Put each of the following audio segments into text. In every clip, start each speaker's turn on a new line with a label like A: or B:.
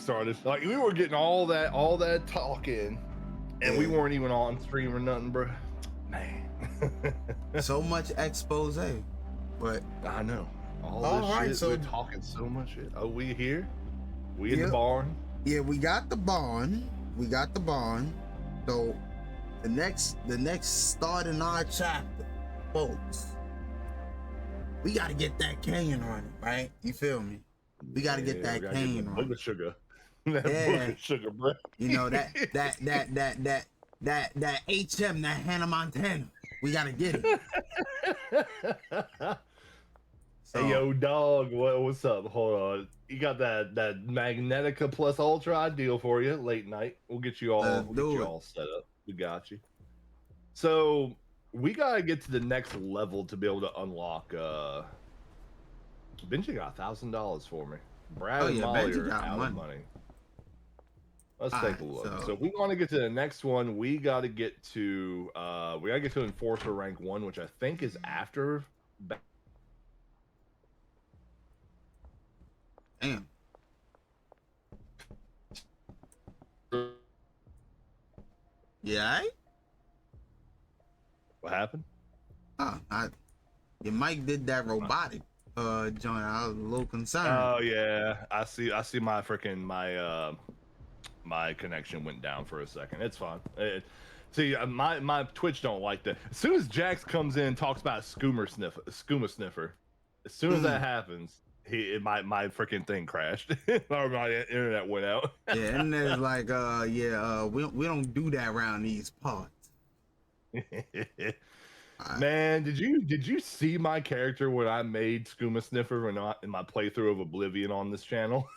A: started. Like we were getting all that talking, and we weren't even on stream or nothing, bro. Man,
B: so much expose, but
A: I know all this shit. So we're talking so much shit. Oh, we here? We in the barn?
B: Yeah, we got the barn. So the next start in our chapter, folks. We gotta get that cane running, right? You feel me? We gotta get that cane running.
A: Book of sugar. That book of sugar, bro.
B: You know that HM, that Hannah Montana. We gotta get it.
A: Hey, yo, dog, what's up? Hold on. You got that Magnetica Plus Ultra ideal for you late night. We'll get you all set up. We got you. So we gotta get to the next level to be able to unlock. Benji got $1,000 for me. Brad and Molly are out of money. Let's take a look. So if we want to get to the next one, we got to get to Enforcer rank 1, which I think is after.
B: Damn. Yeah.
A: What happened?
B: Your mic did that robotic joint. I was a little concerned.
A: Oh yeah, I see my freaking my connection went down for a second. It's fine. See, my Twitch don't like that. As soon as Jax comes in and talks about skooma sniffer, as soon as that happens, my freaking thing crashed or my internet went out.
B: Yeah, and there's like we don't do that around these parts.
A: Man, did you see my character when I made Skooma Sniffer in my playthrough of Oblivion on this channel?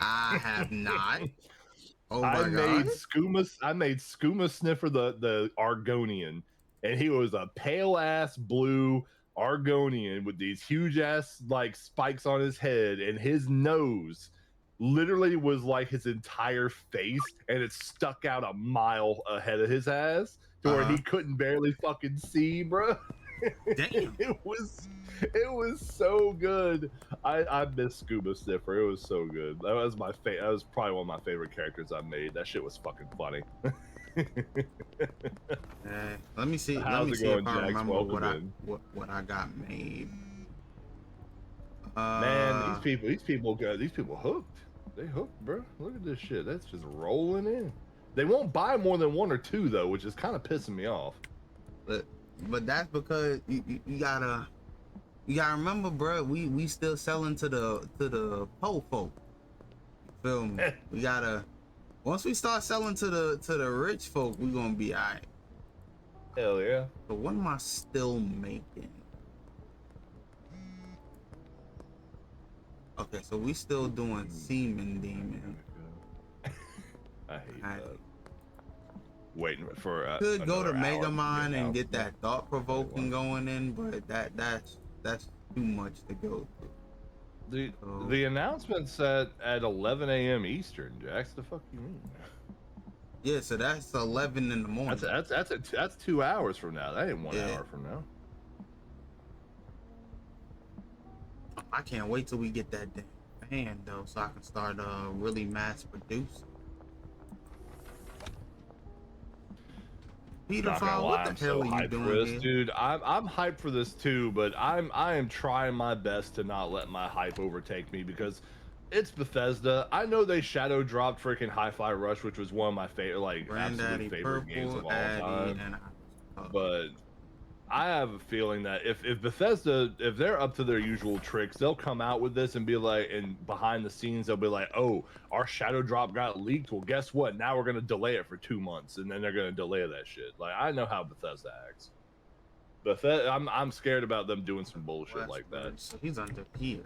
B: I have not. Oh
A: I made Skooma Sniffer the Argonian, and he was a pale ass blue Argonian with these huge ass like spikes on his head, and his nose literally was like his entire face, and it stuck out a mile ahead of his ass to where he couldn't barely fucking see, bro.
B: Damn.
A: It was so good. I miss Scuba Sniffer. It was so good. That was that was probably one of my favorite characters I made. That shit was fucking funny.
B: Let me see.
A: How's
B: let me
A: it
B: see
A: going,
B: if I
A: Jax?
B: remember
A: Welcome
B: what I got made.
A: Man, these people hooked. They hooked, bro. Look at this shit. That's just rolling in. They won't buy more than 1 or 2 though, which is kind of pissing me off.
B: But that's because you gotta remember, bro. We still selling to the po folk. You feel me? We gotta once we start selling to the rich folk, we gonna be alright.
A: Hell yeah.
B: But what am I still making? Okay, so we still doing Seaman Demon.
A: I hate that. Waiting for
B: could go to Megamon and get that thought provoking going in, but that's too much to go through.
A: The announcement's at 11 a.m. Eastern. Jax, the fuck you mean?
B: Yeah, so that's 11 in the morning.
A: That's 2 hours from now. That ain't 1 hour from now.
B: I can't wait till we get that damn fan though, so I can start really mass producing. Peter, what the hell are you doing here?
A: Dude, I'm hyped for this too, but I am trying my best to not let my hype overtake me because it's Bethesda. I know they shadow dropped freaking Hi-Fi Rush, which was one of my favorite, absolute favorite games of all time. But I have a feeling that if Bethesda, if they're up to their usual tricks, they'll come out with this and be like, and behind the scenes they'll be like, oh, our shadow drop got leaked. Well, guess what? Now we're gonna delay it for 2 months, and then they're gonna delay that shit. Like, I know how Bethesda acts. I'm scared about them doing some bullshit like that.
B: So he's under here.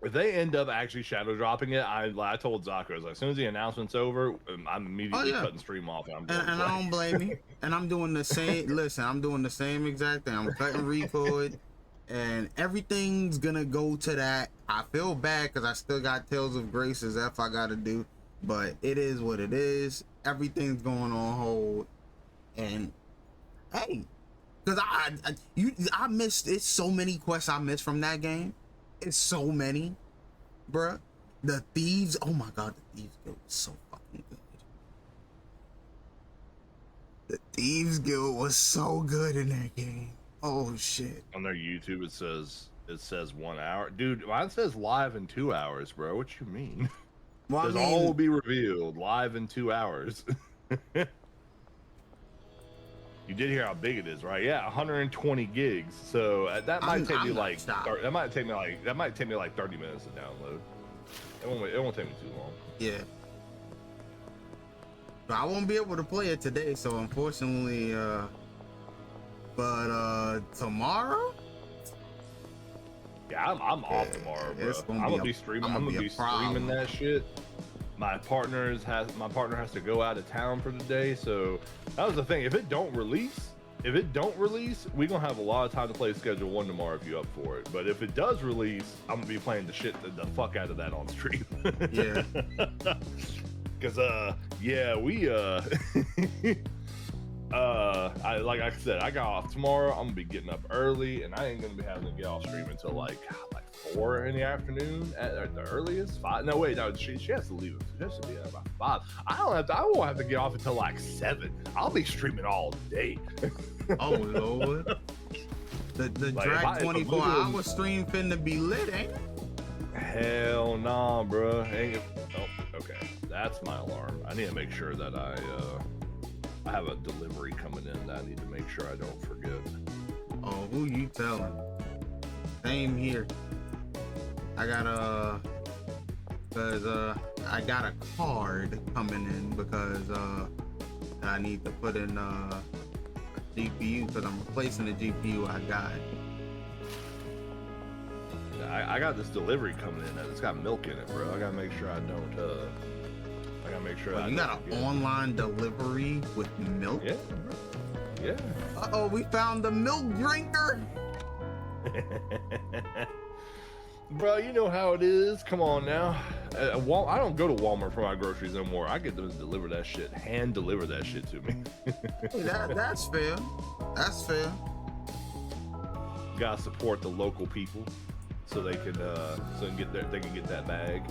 A: If they end up actually shadow dropping it, I told Zaku, I was like, as soon as the announcement's over, I'm immediately cutting stream off. And
B: I don't blame you. And I'm doing the same. Listen, I'm doing the same exact thing. I'm cutting record, and everything's gonna go to that. I feel bad because I still got Tales of Grace's F I gotta do, but it is what it is. Everything's going on hold, and hey, because I missed. It's so many quests I missed from that game. It's so many, bruh. The Thieves. Oh my God, the Thieves Guild was so fucking good. The Thieves Guild was so good in that game. Oh shit.
A: On their YouTube, it says 1 hour. Dude, mine says live in 2 hours, bro. What you mean?
B: Well, I
A: Says
B: mean,
A: all will be revealed live in 2 hours. You did hear how big it is, right? Yeah, 120 gigs. So that might take me like 30 minutes to download. It won't take me too long.
B: Yeah. But I won't be able to play it today, so unfortunately, but tomorrow?
A: Yeah, I'm off tomorrow, bro. I'm gonna be streaming. I'm gonna be streaming that shit. My partner has to go out of town for the day, so that was the thing. If it don't release, we gonna have a lot of time to play Schedule 1 tomorrow if you up for it. But if it does release, I'm gonna be playing the fuck out of that on stream.
B: Yeah.
A: Cause we like I said, I got off tomorrow. I'm gonna be getting up early, and I ain't gonna be having to get off stream until like 4 in the afternoon at the earliest. 5. No, wait, no, she has to leave. She has to be at about 5. I won't have to get off until like 7. I'll be streaming all day.
B: Oh Lord. The like, Drag 24-hour stream finna be lit, ain't it?
A: Hell nah, bro. Oh, okay. That's my alarm. I need to make sure that I have a delivery coming in that I need to make sure I don't forget.
B: Oh, who you telling? Same here. I got I got a card coming in because I need to put in a GPU because I'm replacing the GPU I got.
A: I got this delivery coming in and it's got milk in it, bro. I gotta make sure I don't. I gotta make sure.
B: You got an online delivery with milk?
A: Yeah. Yeah.
B: Uh-oh, we found the milk drinker.
A: Bro, you know how it is. Come on now. I don't go to Walmart for my groceries anymore. I get them to deliver that shit, hand deliver that shit to me.
B: That's fair. That's fair.
A: Gotta support the local people so they can get that bag.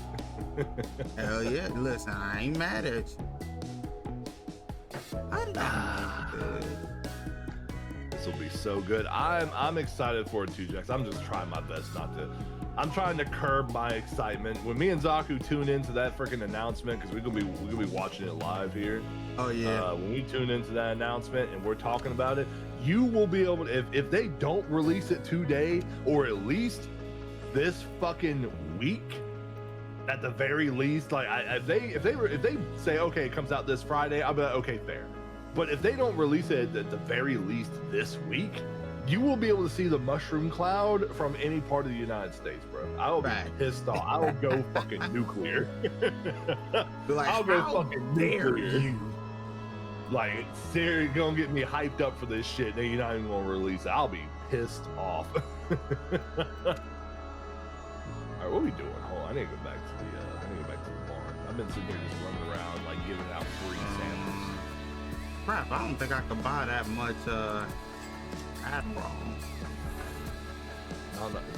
B: Hell yeah! Listen, I ain't mad at you. How did I make this?
A: This will be so good. I'm excited for it too, Jax. I'm just trying my best not to. I'm trying to curb my excitement. When me and Zaku tune into that freaking announcement, because we're gonna be watching it live here.
B: Oh yeah.
A: When we tune into that announcement and we're talking about it, you will be able to, if they don't release it today or at least this fucking week, at the very least, like if they say okay, it comes out this Friday, I'll be like, okay, fair. But if they don't release it at the very least this week, you will be able to see the mushroom cloud from any part of the United States, bro. I will be pissed off. I will go fucking nuclear.
B: Like,
A: I'll go fucking nuclear.
B: You?
A: Like, seriously, gonna get me hyped up for this shit, then you're not even gonna release it. I'll be pissed off. All right, what are we doing? Hold on, I need to go back to the barn. I've been sitting here just running around, like, giving out free samples.
B: Crap, I don't think I could buy that much, Admiral.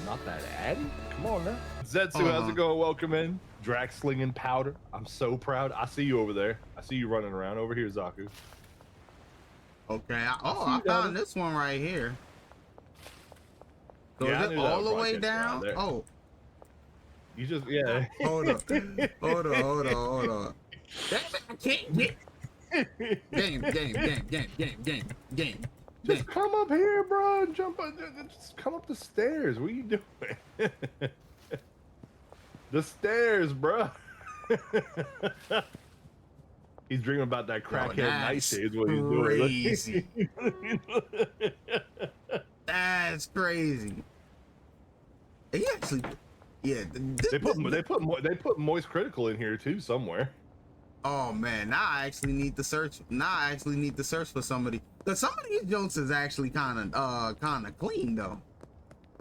A: Not that Addy? Come on now. Zetsu, how's it going? Welcome in. Drax slinging powder. I'm so proud. I see you over there. I see you running around. Over here, Zaku.
B: Okay. I found this one right here. So
A: yeah,
B: is it all the way down?
A: Oh. You just, yeah.
B: Hold on. Hold on. I can't get. Game.
A: Just come up here, bro, and jump up. Just come up the stairs. What are you doing? The stairs, bro. He's dreaming about that crackhead nightshade. Is what he's doing.
B: Crazy. That's crazy. He actually, yeah.
A: They put Moist Critical in here too somewhere.
B: Oh man, now I actually need to search. For somebody. Cause some of these jokes is actually kind of clean though.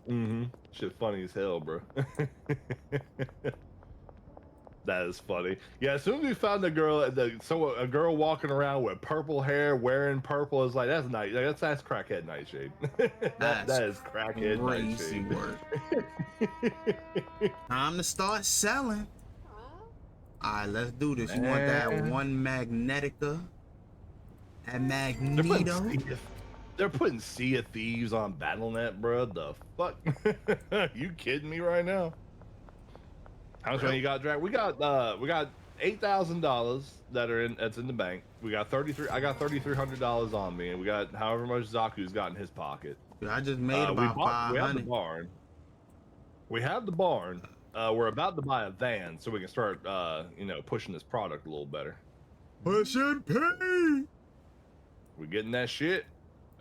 A: Mm-hmm. Shit funny as hell, bro. That is funny. Yeah, as soon as we found a girl walking around with purple hair, wearing purple, is like that's nice. Like, that's crackhead nightshade. that is crackhead nightshade.
B: Work. Time to start selling. All right, let's do this. You want that
A: Man.
B: one Magnetica? That
A: They're putting
B: Magneto?
A: they're putting Sea of Thieves on BattleNet, bro. The fuck? You kidding me right now? How much money you got, Drag? We got $8,000 that's in the bank. We got 33. I got $3,300 on me, and we got however much Zaku's got in his pocket.
B: Dude, I just made about
A: We have the
B: 500.
A: barn. We have the barn. We're about to buy a van so we can start pushing this product a little better.
B: Push and pay.
A: We getting that shit?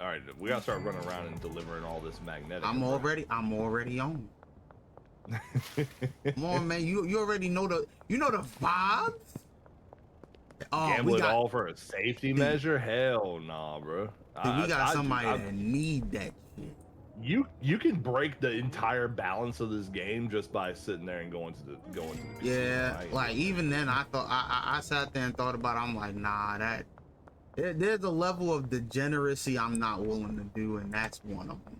A: All right, we gotta start running around and delivering all this magnetic.
B: I'm already on. Come on, man. You already know the vibes. Oh,
A: Gamble it all for a safety measure? Hell nah, bro.
B: Dude, we got somebody that need that shit.
A: You can break the entire balance of this game just by sitting there and going to the casino.
B: Yeah, like even then I thought I sat there and thought about it. I'm like, nah, there's a level of degeneracy I'm not willing to do, and that's one of them.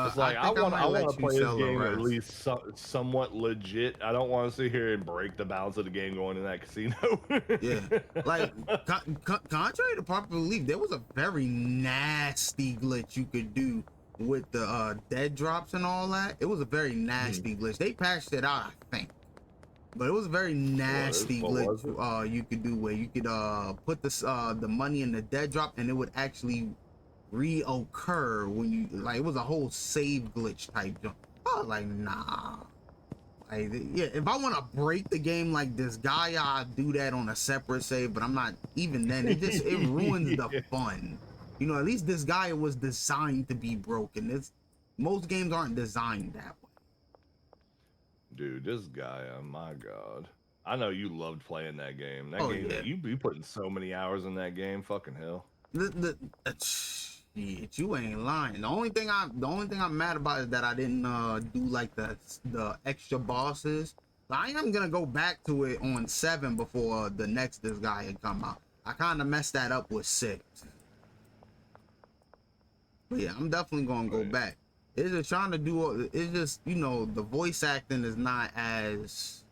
A: It's like I want to play this game at least somewhat legit. I don't want to sit here and break the balance of the game going in that casino.
B: Yeah, like contrary to popular belief, there was a very nasty glitch you could do with the dead drops and all that. It was a very nasty glitch. They patched it out, I think, but it was a very nasty glitch you could do where you could put the money in the dead drop and it would actually reoccur when you it was a whole save glitch type jump. I was like, nah. Like, yeah, if I want to break the game like this guy, I'll do that on a separate save, but I'm not. Even then, it ruins the fun. You know, at least this guy was designed to be broken. Most games aren't designed that way.
A: Dude, this guy, oh my god. I know you loved playing that game. Yeah. You putting so many hours in that game, fucking hell.
B: You ain't lying. The only thing I'm mad about is that I didn't do like the extra bosses. I am gonna go back to it on 7 before this guy had come out. I kind of messed that up with 6. But yeah, I'm definitely gonna go back. It's just trying to do. It's just, the voice acting is not as.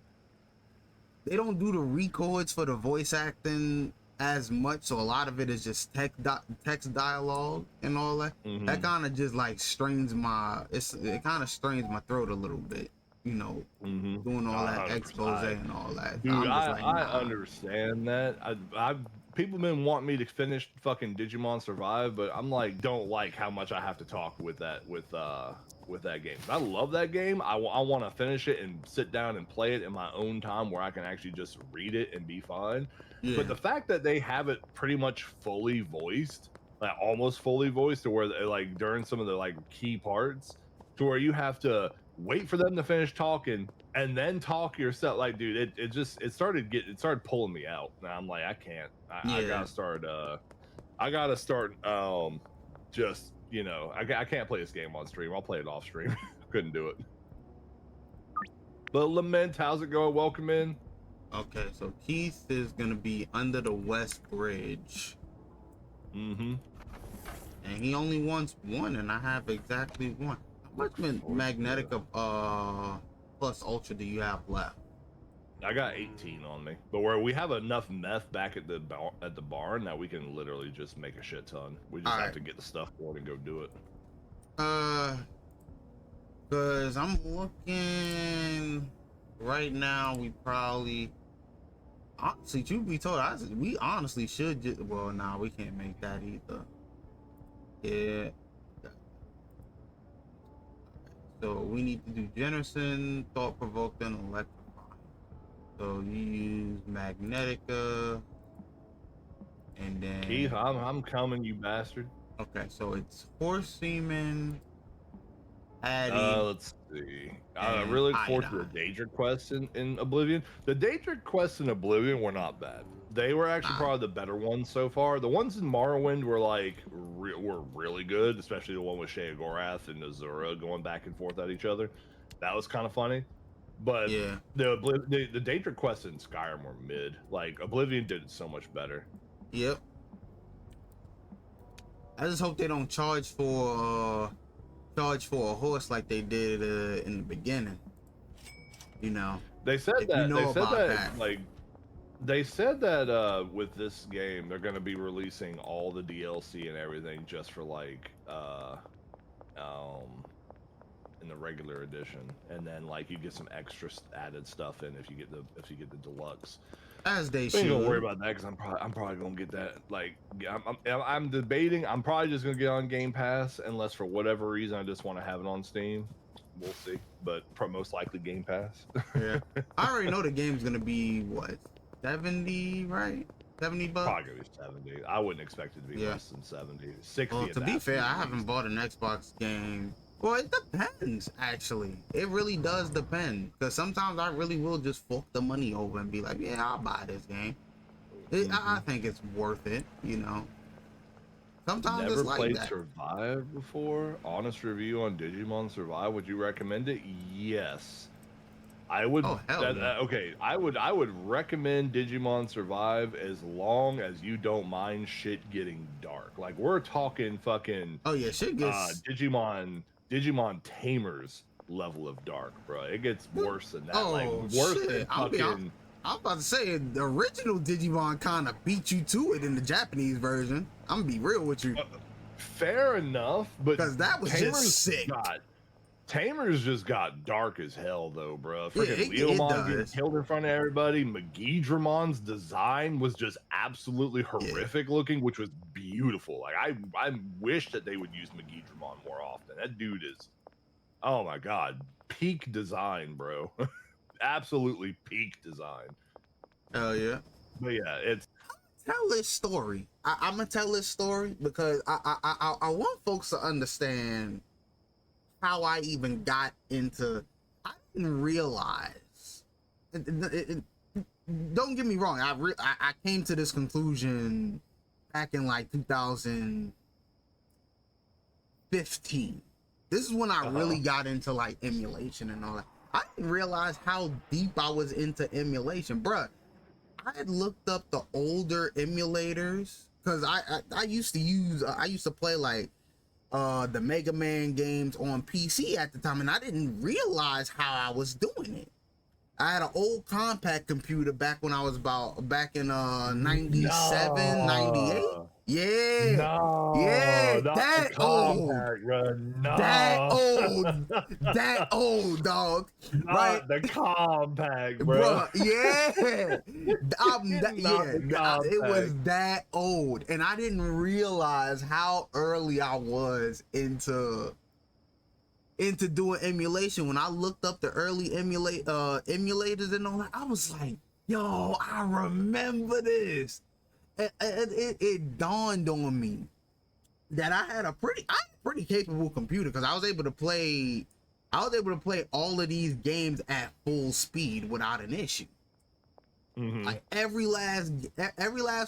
B: They don't do the records for the voice acting as much, so a lot of it is just text dialogue and all that. That kind of just strains my. It kind of strains my throat a little bit. Doing all that expose and all that.
A: Dude, I understand that. People been wanting me to finish fucking Digimon Survive, but I'm like, don't like how much I have to talk with that game. I love that game. I want to finish it and sit down and play it in my own time where I can actually just read it and be fine. Yeah. But the fact that they have it pretty much fully voiced, like almost fully voiced, to where like during some of the key parts, to where you have to wait for them to finish talking and then talk yourself. Like, dude, it started pulling me out. And I'm like, I can't. I gotta start. I can't play this game on stream. I'll play it off stream. Couldn't do it. But Lament, how's it going? Welcome in.
B: Okay, so Keith is gonna be under the West Bridge. And he only wants 1, and I have exactly 1. How much Magnetica plus Ultra do you have left?
A: I got 18 on me, but we have enough meth back at the barn that we can literally just make a shit ton. We just have to get the stuff for it and go do it.
B: Cause I'm looking right now. We probably, honestly, truth be told, we honestly should just. Well, nah, we can't make that either. Yeah. So we need to do Jennerson, thought-provoking, electrifying. So you use Magnetica, and then
A: Keith, I'm coming, you bastard.
B: Okay, so it's Horse Seaman, Addy.
A: Let's see. I really look forward to the Daedric quests in Oblivion. The Daedric quests in Oblivion were not bad. They were actually probably the better ones so far. The ones in Morrowind were were really good, especially the one with Sheogorath and Azura going back and forth at each other. That was kind of funny. But yeah, the Daedric quests in Skyrim were mid. Like, Oblivion did it so much better.
B: Yep. I just hope they don't charge for a horse like they did in the beginning.
A: They said
B: If you know about that.
A: like they said that with this game they're gonna be releasing all the DLC and everything just for like um in the regular edition, and then like you get some extra added stuff in if you get the deluxe.
B: As they
A: I
B: should.
A: ain't gonna worry about that because I'm probably gonna get that. Like I'm debating. I'm probably just gonna get on Game Pass unless for whatever reason I just want to have it on Steam. We'll see, but most likely Game Pass.
B: Yeah, I already know the game's gonna be what, 70, right? $70.
A: Probably gonna be 70. I wouldn't expect it to be less than 70. 60.
B: Well, to be fair, I haven't bought an Xbox game. Well, it depends, actually. It really does depend. Because sometimes I really will just fork the money over and be like, yeah, I'll buy this game. I think it's worth it, you know. Sometimes
A: Never
B: it's like
A: played
B: that.
A: Survive before. Honest review on Digimon Survive. Would you recommend it? Yes. I would.
B: Oh, hell yeah.
A: Okay, I would recommend Digimon Survive as long as you don't mind shit getting dark. Like we're talking fucking.
B: Oh yeah, shit gets
A: Digimon Tamers level of dark, bro. It gets worse than that.
B: Oh,
A: like worse
B: shit.
A: than fucking.
B: I'm about to say the original Digimon kind of beat you to it in the Japanese version. I'm gonna be real with you.
A: Fair enough, but
B: because that was
A: Tamers
B: just sick.
A: Tamers just got dark as hell, though, bro.
B: Yeah,
A: Freaking Leomon getting killed in front of everybody. Magidramon's design was just absolutely horrific looking, which was beautiful. Like I wish that they would use Magidramon more often. That dude is, oh my god, peak design, bro. Absolutely peak design.
B: Oh yeah.
A: But yeah, it's.
B: Tell this story. I'm gonna tell this story because I want folks to understand how I even got into. I didn't realize. Don't get me wrong. I came to this conclusion back in like 2015. This is when I really got into like emulation and all that. I didn't realize how deep I was into emulation, bruh. I had looked up the older emulators because I used to play like the Mega Man games on PC at the time, and I didn't realize how I was doing it. I had an old compact computer back when I was back in 97, 98. Yeah.
A: No,
B: yeah, that old.
A: No.
B: That old, dog.
A: Not
B: right?
A: The compact, bro.
B: Yeah. It was that old. And I didn't realize how early I was into doing emulation. When I looked up the early emulators and all that, I was like, yo, I remember this. And it dawned on me that I had a pretty capable computer because I was able to play all of these games at full speed without an issue.
A: Mm-hmm.
B: Like every last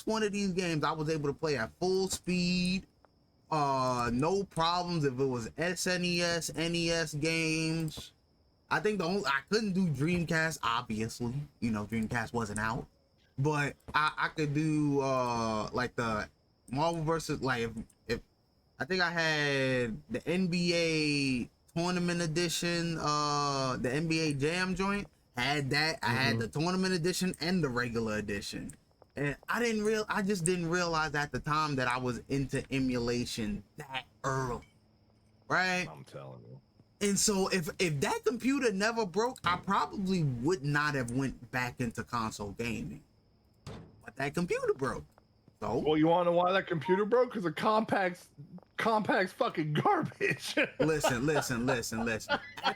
B: one of these games I was able to play at full speed. No problems if it was SNES, NES games. I think I couldn't do Dreamcast, obviously. You know, Dreamcast wasn't out. But I could do like the Marvel versus, like if I think I had the NBA tournament edition, the NBA Jam joint, had that. I had the tournament edition and the regular edition. And I just didn't realize at the time that I was into emulation that early. Right?
A: I'm telling you.
B: And so if that computer never broke, I probably would not have went back into console gaming. But that computer broke. So
A: well, you want to know why that computer broke? Because the compact's fucking garbage.
B: listen. At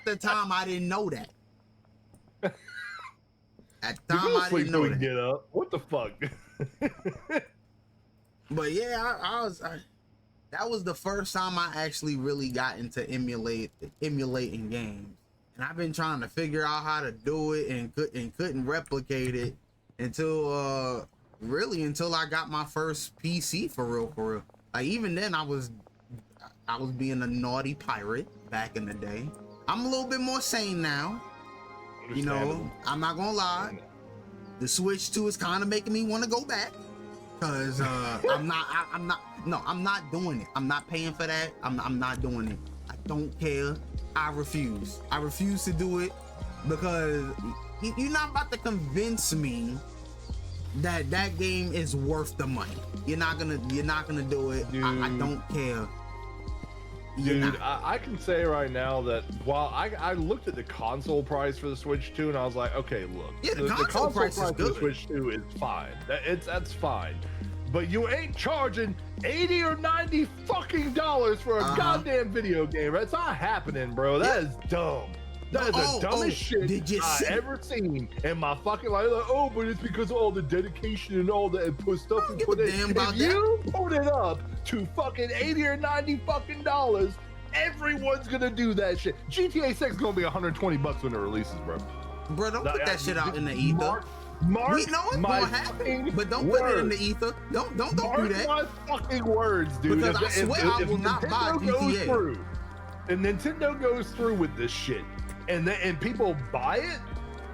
B: the time, I didn't know that. At the time, I didn't know that.
A: Get up. What the fuck?
B: But yeah, that was the first time I actually really got into emulating games, and I've been trying to figure out how to do it and couldn't replicate it until I got my first PC for real. Like even then I was being a naughty pirate back in the day. I'm a little bit more sane now. You know, I'm not gonna lie. The Switch 2 is kind of making me want to go back. Cause I'm not doing it. I'm not paying for that. I'm not doing it. I don't care. I refuse to do it because you're not about to convince me that that game is worth the money. You're not gonna do it. I don't care.
A: Dude, I can say right now that while I looked at the console price for the Switch 2 and I was like, okay, look,
B: yeah, the console price
A: for the Switch 2 is fine. That's fine. But you ain't charging $80 or $90 fucking dollars for a goddamn video game. That's not happening, bro. That is dumb. That is the dumbest shit I ever seen in my fucking life. Like, oh, but it's because of all the dedication and all that stuff we put in. If you put it up to fucking $80 or $90 fucking dollars, everyone's gonna do that shit. GTA 6 is gonna be $120 when it releases, bro.
B: Bro, don't put that shit out in the ether. We know it's gonna happen, but don't put it in the ether. Don't do that.
A: My fucking words, dude.
B: Because I swear I will not buy GTA.
A: If Nintendo goes through with this shit, and people buy it,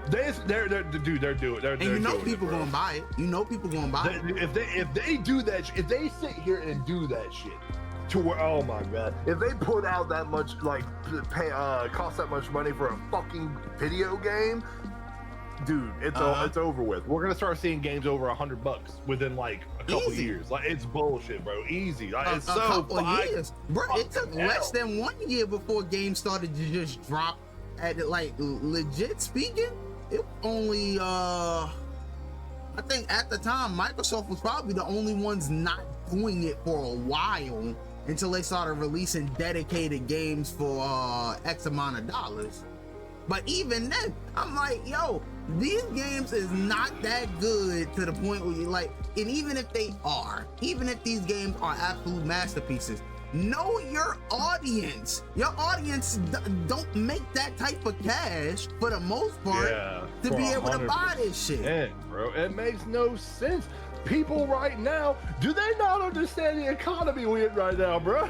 A: they're doing it.
B: And you know people gonna buy it. You know people gonna buy it.
A: If they do that, if they sit here and do that shit, to where, oh my god, if they put out that much, like, cost that much money for a fucking video game, dude, it's over with. We're gonna start seeing games over $100 within like a couple years. Like, it's bullshit, bro. Easy. Like, it's so
B: couple years, bro. It took less than 1 year before games started to just drop. At like, legit speaking, it only I think at the time Microsoft was probably the only ones not doing it for a while until they started releasing dedicated games for X amount of dollars. But even then, I'm like, yo, these games is not that good to the point where you're like, and even if they are, even if these games are absolute masterpieces, know your audience. Your audience don't make that type of cash for the most part to be able to buy this shit.
A: Bro, it makes no sense. People right now, do they not understand the economy we're in right now, bro?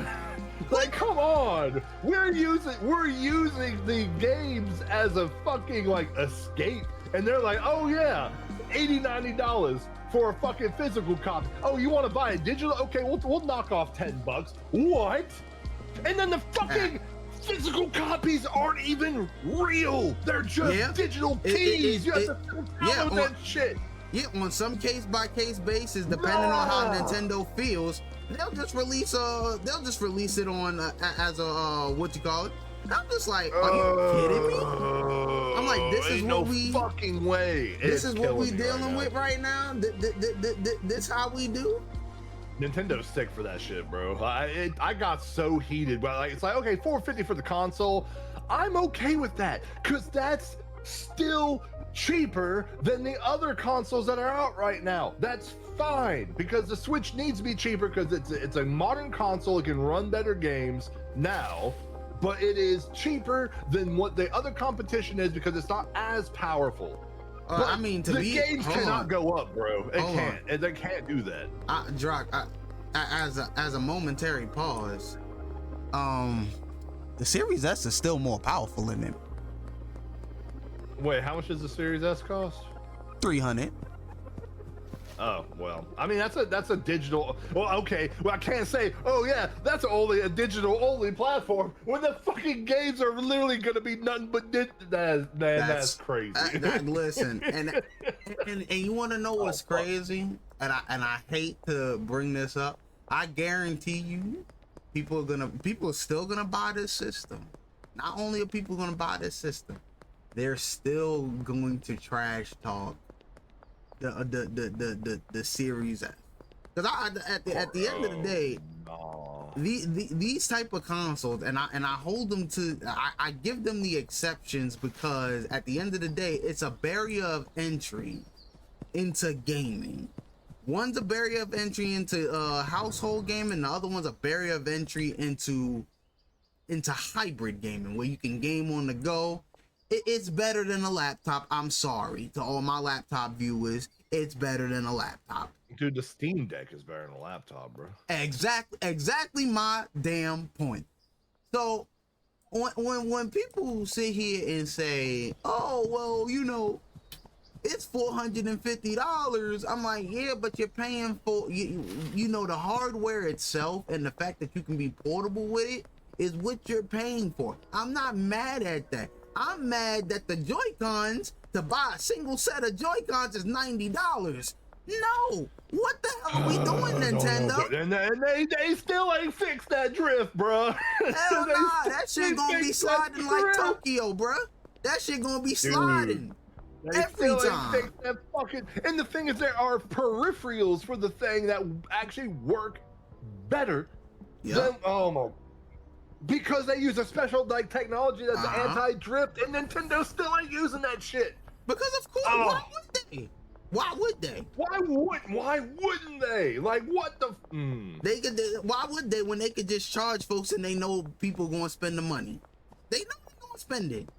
A: Like, come on. We're using the games as a fucking, like, escape. And they're like, oh yeah, $80, $90 for a fucking physical copy. Oh, you want to buy a digital? Okay, we'll knock off $10. What? And then the fucking physical copies aren't even real. They're just digital keys. You have to download that shit.
B: Yeah, on some case-by-case basis, depending on how Nintendo feels, they'll just release it on as a what you call it. I'm just like, are you kidding me? I'm like, this is what we
A: fucking way.
B: This is what we dealing with right now. This how we do.
A: Nintendo's sick for that shit, bro. I got so heated, but like, it's like, okay, $450 for the console. I'm okay with that, cause that's still cheaper than the other consoles that are out right now. That's fine, because the Switch needs to be cheaper because it's a modern console. It can run better games now, but it is cheaper than what the other competition is because it's not as powerful.
B: I mean,
A: the games cannot go up, bro. It can't. They can't do that.
B: Drock, as a momentary pause, the Series S is still more powerful than it.
A: Wait, how much does the Series S cost?
B: $300.
A: Oh, well, I mean, that's a digital. Well, okay, well, I can't say, oh yeah, that's only a digital only platform when the fucking games are literally gonna be nothing but that's crazy.
B: Listen, and you want to know what's crazy? And I hate to bring this up. I guarantee you, people are still gonna buy this system. Not only are people gonna buy this system, they're still going to trash talk the Series S. Because at the end of the day, these type of consoles, and I hold them to, I give them the exceptions because at the end of the day, it's a barrier of entry into gaming. One's a barrier of entry into household gaming, the other one's a barrier of entry into hybrid gaming, where you can game on the go. It's better than a laptop. I'm sorry to all my laptop viewers. It's better than a laptop.
A: Dude, the Steam Deck is better than a laptop, bro.
B: Exactly my damn point. So when people sit here and say, oh, well, you know, it's $450, I'm like, yeah, but you're paying for, you know, the hardware itself and the fact that you can be portable with it is what you're paying for. I'm not mad at that. I'm mad that the Joy-Cons to buy a single set of Joy-Cons is $90. No, what the hell are we doing, Nintendo?
A: And they still ain't fixed that drift, bro.
B: Hell nah, that shit gonna be sliding like Tokyo, bro. That shit gonna be sliding.
A: They
B: every
A: still ain't
B: time.
A: fixed that fucking. And the thing is, there are peripherals for the thing that actually work better than because they use a special like technology that's anti-drift, and Nintendo still ain't using that shit.
B: Because of course, why would they? Why would they?
A: Why wouldn't they? Like, what the?
B: Why would they when they could just charge folks and they know people gonna spend the money? They know they're gonna spend it.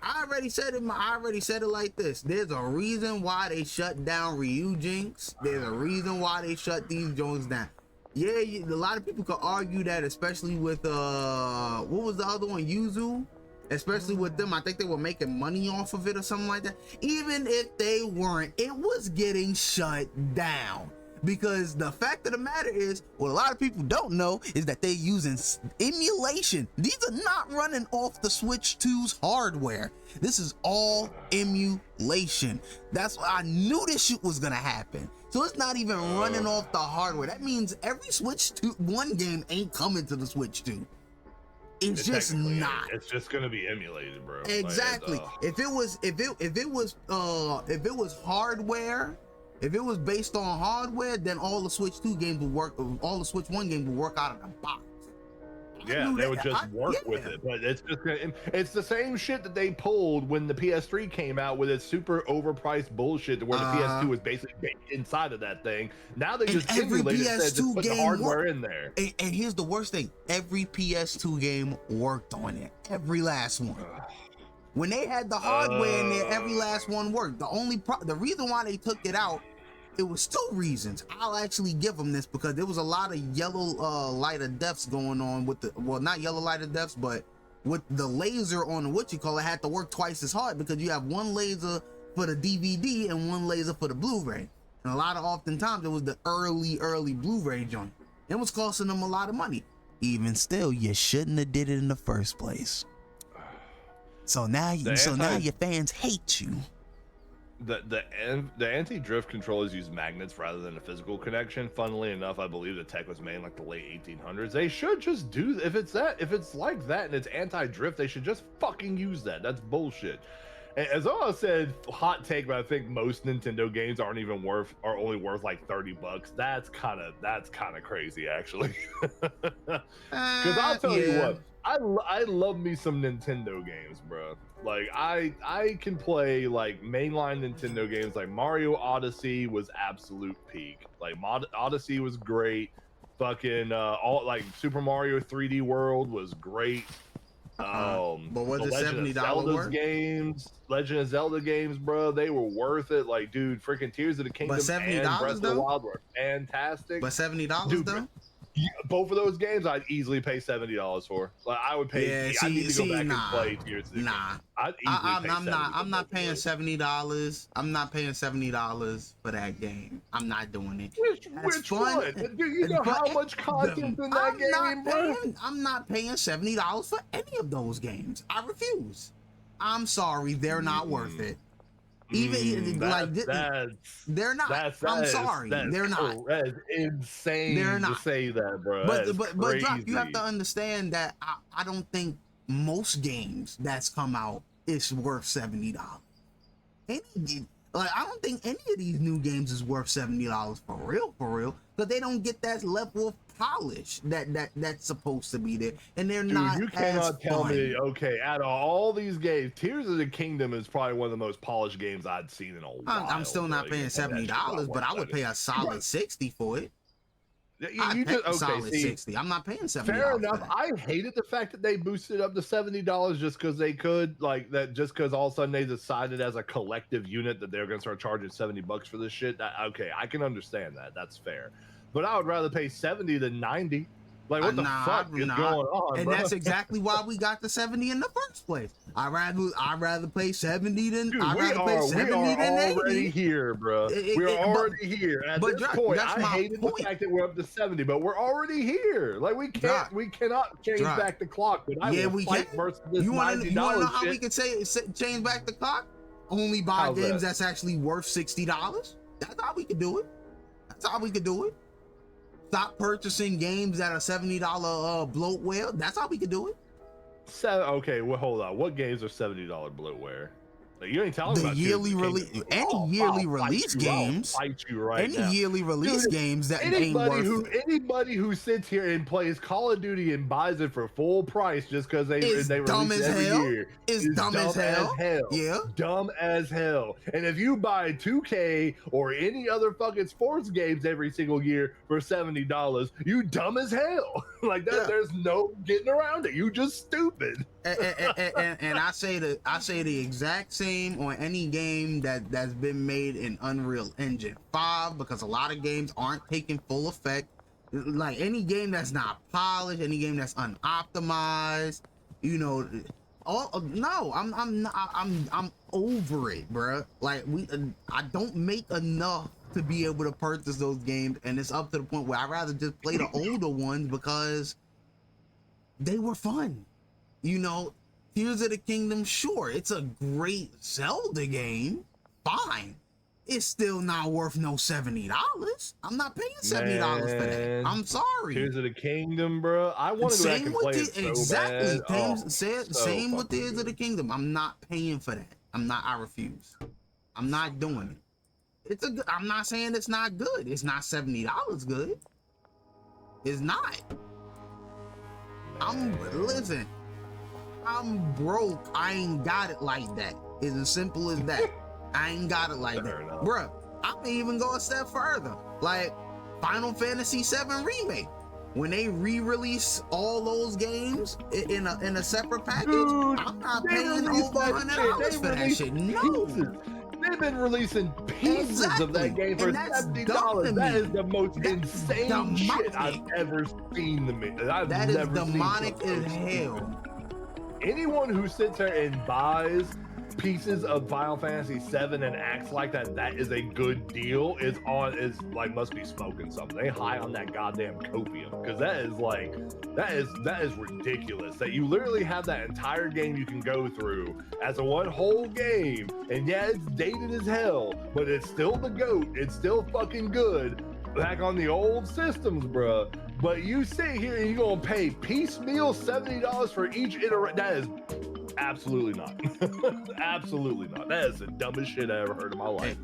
B: I already said it like this. There's a reason why they shut down Ryu Jinx. There's a reason why they shut these joints down. Yeah, a lot of people could argue that, especially with what was the other one, Yuzu? Especially with them, I think they were making money off of it or something like that. Even if they weren't, it was getting shut down. Because the fact of the matter is, what a lot of people don't know is that they're using emulation. These are not running off the Switch 2's hardware. This is all emulation. That's why I knew this shit was gonna happen. So it's not even running off the hardware. That means every Switch 1 game ain't coming to the Switch 2. It's just not.
A: It's just gonna be emulated, bro.
B: Exactly. Like, if it was hardware, if it was based on hardware, then all the Switch 2 games would work. All the Switch 1 games would work out of the box.
A: Yeah, they would just work with it, but it's the same shit that they pulled when the PS3 came out with its super overpriced bullshit, where the PS2 was basically baked inside of that thing. Now they just emulate it, just put the hardware in there.
B: And here's the worst thing: every PS2 game worked on it, every last one. When they had the hardware in there, every last one worked. The reason why they took it out, it was two reasons. I'll actually give them this, because there was a lot of yellow light of deaths going on with not yellow light of deaths, but with the laser on the had to work twice as hard, because you have one laser for the DVD and one laser for the Blu-ray. And oftentimes it was the early Blu-ray joint. It was costing them a lot of money. Even still, you shouldn't have did it in the first place. So now your fans hate you.
A: The anti-drift controllers use magnets rather than a physical connection. Funnily enough, I believe the tech was made in like the late 1800s. They should just do, if it's like that and it's anti-drift, they should just fucking use that. That's bullshit. And as I said, hot take, but I think most Nintendo games are only worth like $30. That's kind of crazy, actually. Because I'll tell you what, I love me some Nintendo games, bro. Like I can play like mainline Nintendo games. Like Mario Odyssey was absolute peak. Like Odyssey was great. Fucking all like Super Mario 3D World was great.
B: But was it
A: $70 Legend of Zelda games, bro, they were worth it. Like, dude, freaking Tears of the Kingdom and Breath of the Wild were fantastic.
B: But $70 though?
A: Yeah, both of those games I'd easily pay $70 for. Like, I would pay. I need to go back and play Tears of the Kingdom.
B: I'm not paying $70. I'm not paying $70 for that game. I'm not doing it.
A: Which one? Do you know how much content in that game, bro?
B: I'm not paying $70 for any of those games. I refuse. I'm sorry, they're not worth it. They're not. I'm sorry, they're not.
A: That is insane to say that, bro.
B: But Doc, you have to understand that I don't think most games that's come out is worth $70. I don't think any of these new games is worth $70 for real, because they don't get that level of polish that's supposed to be there, and they're not.
A: You cannot tell me, okay, out of all these games, Tears of the Kingdom is probably one of the most polished games I'd seen in a while.
B: I'm still not paying $70, but I would pay a solid $60 for it. $60. I'm not paying $70.
A: Fair enough. I hated the fact that they boosted up to $70 just because they could, like that. Just because all of a sudden they decided as a collective unit that they're gonna start charging $70 for this shit. Okay, I can understand that. That's fair. But I would rather pay 70 than 90. Like, what the fuck is going on,
B: and
A: bro?
B: that's exactly why we got the 70 in the first place. I'd rather pay 70 than
A: Dude,
B: I'd rather pay 70 than 80.
A: We're already here, bro. We're already here. At this point, I hated the fact that we're up to 70, but we're already here. Like, we cannot change back the clock. But I will fight versus this $90
B: You want to know how we can change back the clock? only buy
A: How's
B: games
A: that?
B: that's actually worth $60. That's how we could do it. That's how we could do it. Stop purchasing games that are $70 bloatware. That's how we could do it.
A: Okay, well, hold on. What games are $70 bloatware? Like, you ain't talking
B: The
A: about
B: yearly release, any yearly release games,
A: I'll fight you right
B: any
A: now.
B: yearly release games that ain't worth.
A: Anybody who sits here and plays Call of Duty and buys it for full price just because they release it every year
B: is dumb as hell. Yeah,
A: dumb as hell. And if you buy 2K or any other fucking sports games every single year for $70, you dumb as hell. Like that, there's no getting around it. You just stupid.
B: And I say the exact same on any game that's been made in Unreal Engine 5, because a lot of games aren't taking full effect. Like any game that's not polished, any game that's unoptimized, you know. No, I'm over it, bro. Like I don't make enough to be able to purchase those games, and it's up to the point where I'd rather just play the older ones because they were fun, you know. Tears of the Kingdom, sure, it's a great Zelda game, fine. It's still not worth no $70. I'm not paying $70 for that. I'm sorry.
A: Tears of the Kingdom, bro. I want to go back and play it so
B: exactly.
A: bad.
B: Same with Tears of the Kingdom. I'm not paying for that. I refuse. I'm not doing it. I'm not saying it's not good. It's not $70 good. It's not. Listen. I'm broke. I ain't got it like that. It's as simple as that. I ain't got it like that. Bruh, I can even go a step further. Like Final Fantasy VII Remake. When they re-release all those games in a separate package, dude, I'm not paying over $100 for that shit. No.
A: They've been releasing pieces of that game for $70. That is the most insane shit I've ever seen to me.
B: That is demonic as hell.
A: Anyone who sits there and buys pieces of Final Fantasy VII and acts like that is a good deal is must be smoking something. They high on that goddamn copium, because that is ridiculous. That you literally have that entire game you can go through as a one whole game, and yeah, it's dated as hell, but it's still the GOAT. It's still fucking good back on the old systems, bruh. But you sit here and you're gonna pay piecemeal $70 for each iteration. That is absolutely not. Absolutely not. That is the dumbest shit I ever heard in my life.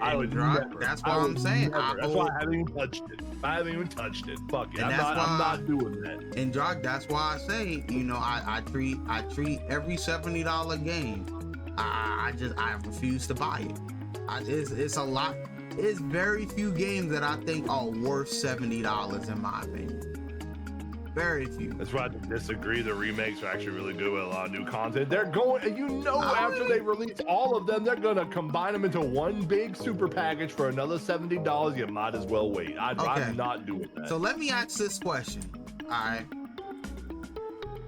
A: I would never.
B: That's what I'm saying.
A: That's why I haven't even touched it. I haven't even touched it. Fuck it. I'm not doing that.
B: And Jock, that's why I say, you know, I treat every $70 game. I refuse to buy it. It's a lot. It's very few games that I think are worth $70 in my opinion. Very few.
A: That's why I disagree. The remakes are actually really good with a lot of new content. They're going, after they release all of them, they're gonna combine them into one big super package for another $70. You might as well wait. I'm not doing that.
B: So let me ask this question. All right.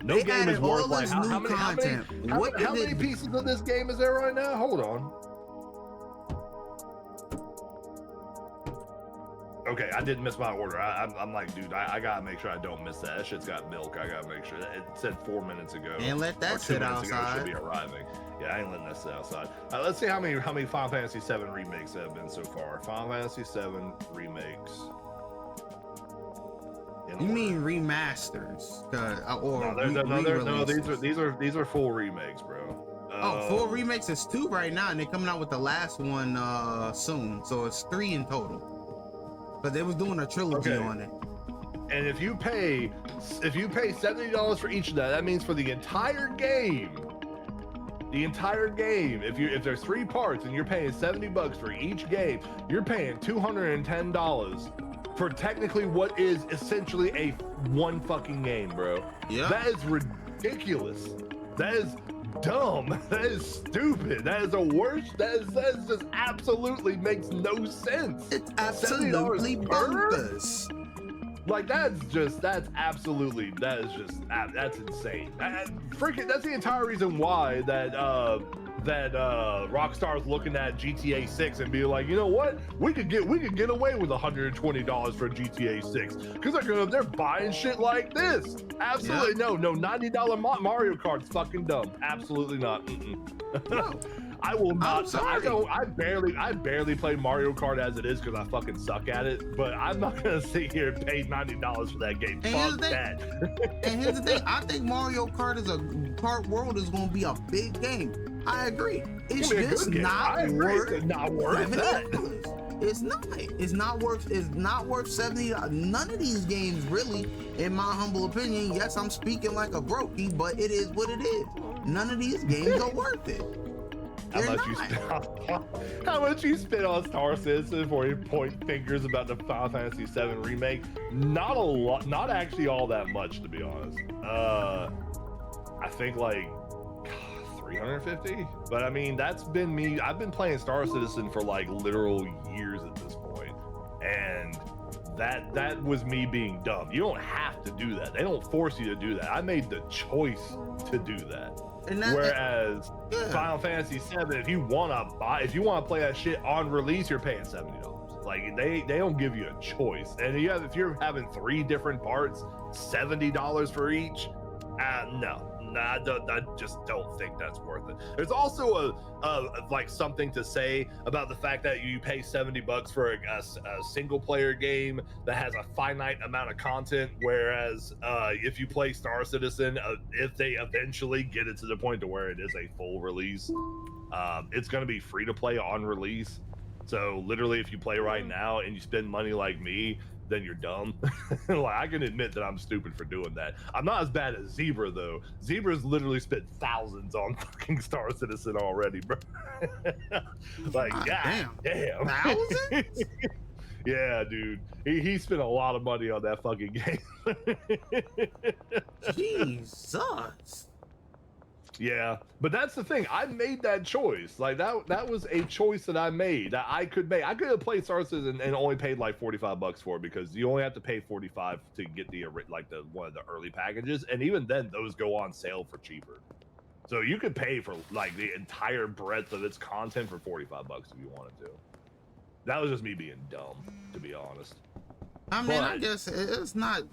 A: No game is worth like how many pieces of this game is there right now? Hold on. Okay, I didn't miss my order. I'm like, dude, I gotta make sure I don't miss that. That shit's got milk. I gotta make sure that it said 4 minutes ago.
B: And let that sit outside.
A: It should be arriving. Yeah, I ain't letting that sit outside. Let's see how many Final Fantasy VII remakes there have been so far. Final Fantasy VII remakes.
B: You mean remasters?
A: These are full remakes, bro.
B: Full remakes is 2 right now, and they're coming out with the last one soon. So it's 3 in total. But they was doing a trilogy on it.
A: And if you pay $70 for each of that means for the entire game, if there's 3 parts and you're paying $70 for each game, you're paying $210 for technically what is essentially a one fucking game, bro. Yeah. That is ridiculous. That is dumb. That is stupid. That is the worst. That is just absolutely makes no sense.
B: It's absolutely bonkers.
A: Like that's insane. That's the entire reason why that Rockstar's looking at GTA 6 and be like, you know what? We could get away with $120 for GTA 6 because they're buying shit like this. Absolutely no $90 Mario Kart's fucking dumb. Absolutely not. No. I will
B: I'm
A: not.
B: sorry.
A: I barely play Mario Kart as it is because I fucking suck at it. But I'm not gonna sit here and pay $90 for that game.
B: And here's
A: Fuck
B: the thing.
A: that.
B: And here's the thing. I think Mario Kart Kart World is going to be a big game. I agree. It's
A: It's gonna be a
B: just
A: good game.
B: not
A: I agree.
B: worth
A: It's not worth that.
B: $70. It's not. It's not worth. It's not worth $70. None of these games, really, in my humble opinion. Yes, I'm speaking like a brokey, but it is what it is. None of these games are worth it.
A: How much you spent on Star Citizen before you point fingers about the Final Fantasy VII remake? Not a lot. Not actually all that much, to be honest. I think like 350. But I mean, that's been me. I've been playing Star Citizen for like literal years at this point, and that was me being dumb. You don't have to do that. They don't force you to do that. I made the choice to do that. Whereas Final Fantasy VII, if you want to play that shit on release, you're paying $70. Like they don't give you a choice. And if you're having 3 different parts, $70 for each, no. I just don't think that's worth it. There's also like something to say about the fact that you pay $70 for a single player game that has a finite amount of content, whereas if you play Star Citizen, if they eventually get it to the point to where it is a full release, it's going to be free to play on release. So literally, if you play right now and you spend money like me, then you're dumb. Like, I can admit that I'm stupid for doing that. I'm not as bad as Zebra though. Zebra's literally spent thousands on fucking Star Citizen already, bro. Like, damn.
B: Thousands?
A: Yeah, dude. He spent a lot of money on that fucking game.
B: Jesus.
A: Yeah, but that's the thing. I made that choice. Like that was a choice that I made that I could make. I could have played Star Citizen and only paid like $45 for it, because you only have to pay 45 to get the one of the early packages, and even then those go on sale for cheaper. So you could pay for like the entire breadth of its content for $45 if you wanted to. That was just me being dumb, to be honest.
B: I mean, I guess it's not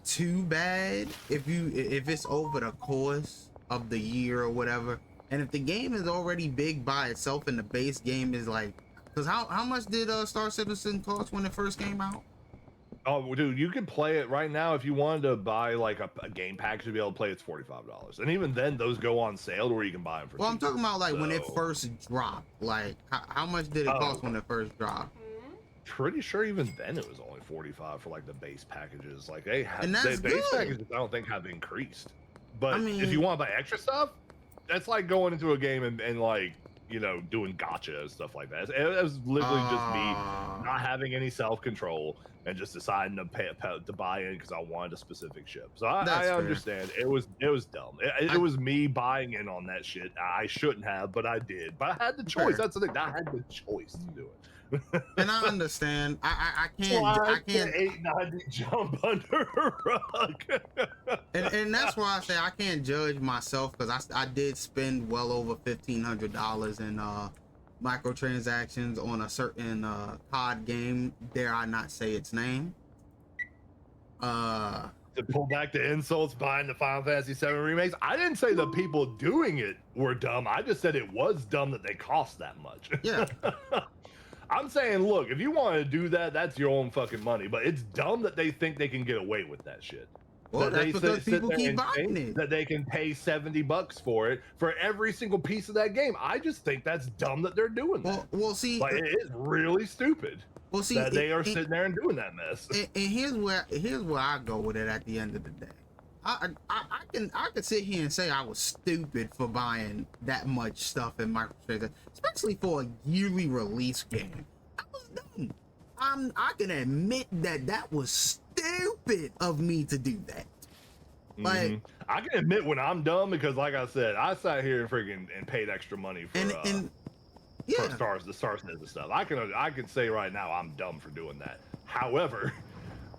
B: too bad if it's over the course of the year or whatever, and if the game is already big by itself and the base game is like, because how much did Star Citizen cost when it first came out?
A: Oh, dude, you can play it right now. If you wanted to buy like a game package to be able to play, it's $45, and even then those go on sale to where you can buy them for
B: well cheap. I'm talking about like when it first dropped. Like how much did it cost when it first dropped?
A: Pretty sure even then it was only $45 for like the base packages. Like they have,
B: and that's
A: the base packages I don't think have increased. But I mean, if you want to buy extra stuff, that's like going into a game and like, you know, doing gotcha and stuff like that. It was literally just me not having any self-control and just deciding to buy in because I wanted a specific ship. So I understand. It was dumb. It was me buying in on that shit. I shouldn't have, but I did. But I had the choice. That's the thing. I had the choice to do it.
B: And I understand. I can't
A: 890 jump under a rug.
B: and that's why I say I can't judge myself, because I did spend well over $1,500 in microtransactions on a certain COD game. Dare I not say its name?
A: To pull back the insults behind the Final Fantasy VII remakes, I didn't say the people doing it were dumb. I just said it was dumb that they cost that much.
B: Yeah.
A: I'm saying, look, if you want to do that, that's your own fucking money. But it's dumb that they think they can get away with that shit.
B: Well, that's because people keep buying it.
A: That they can pay $70 for it for every single piece of that game. I just think that's dumb that they're doing that.
B: Well, see,
A: like, it is really stupid.
B: Well, see,
A: that they are sitting there and doing that mess.
B: And here's where I go with it. At the end of the day, I can sit here and say I was stupid for buying that much stuff in microtransactions, especially for a yearly release game. I was dumb. I can admit that was stupid of me to do that. Like,
A: I can admit when I'm dumb, because like I said, I sat here and freaking and paid extra money for for the Star Citizen stuff. I can say right now I'm dumb for doing that. However,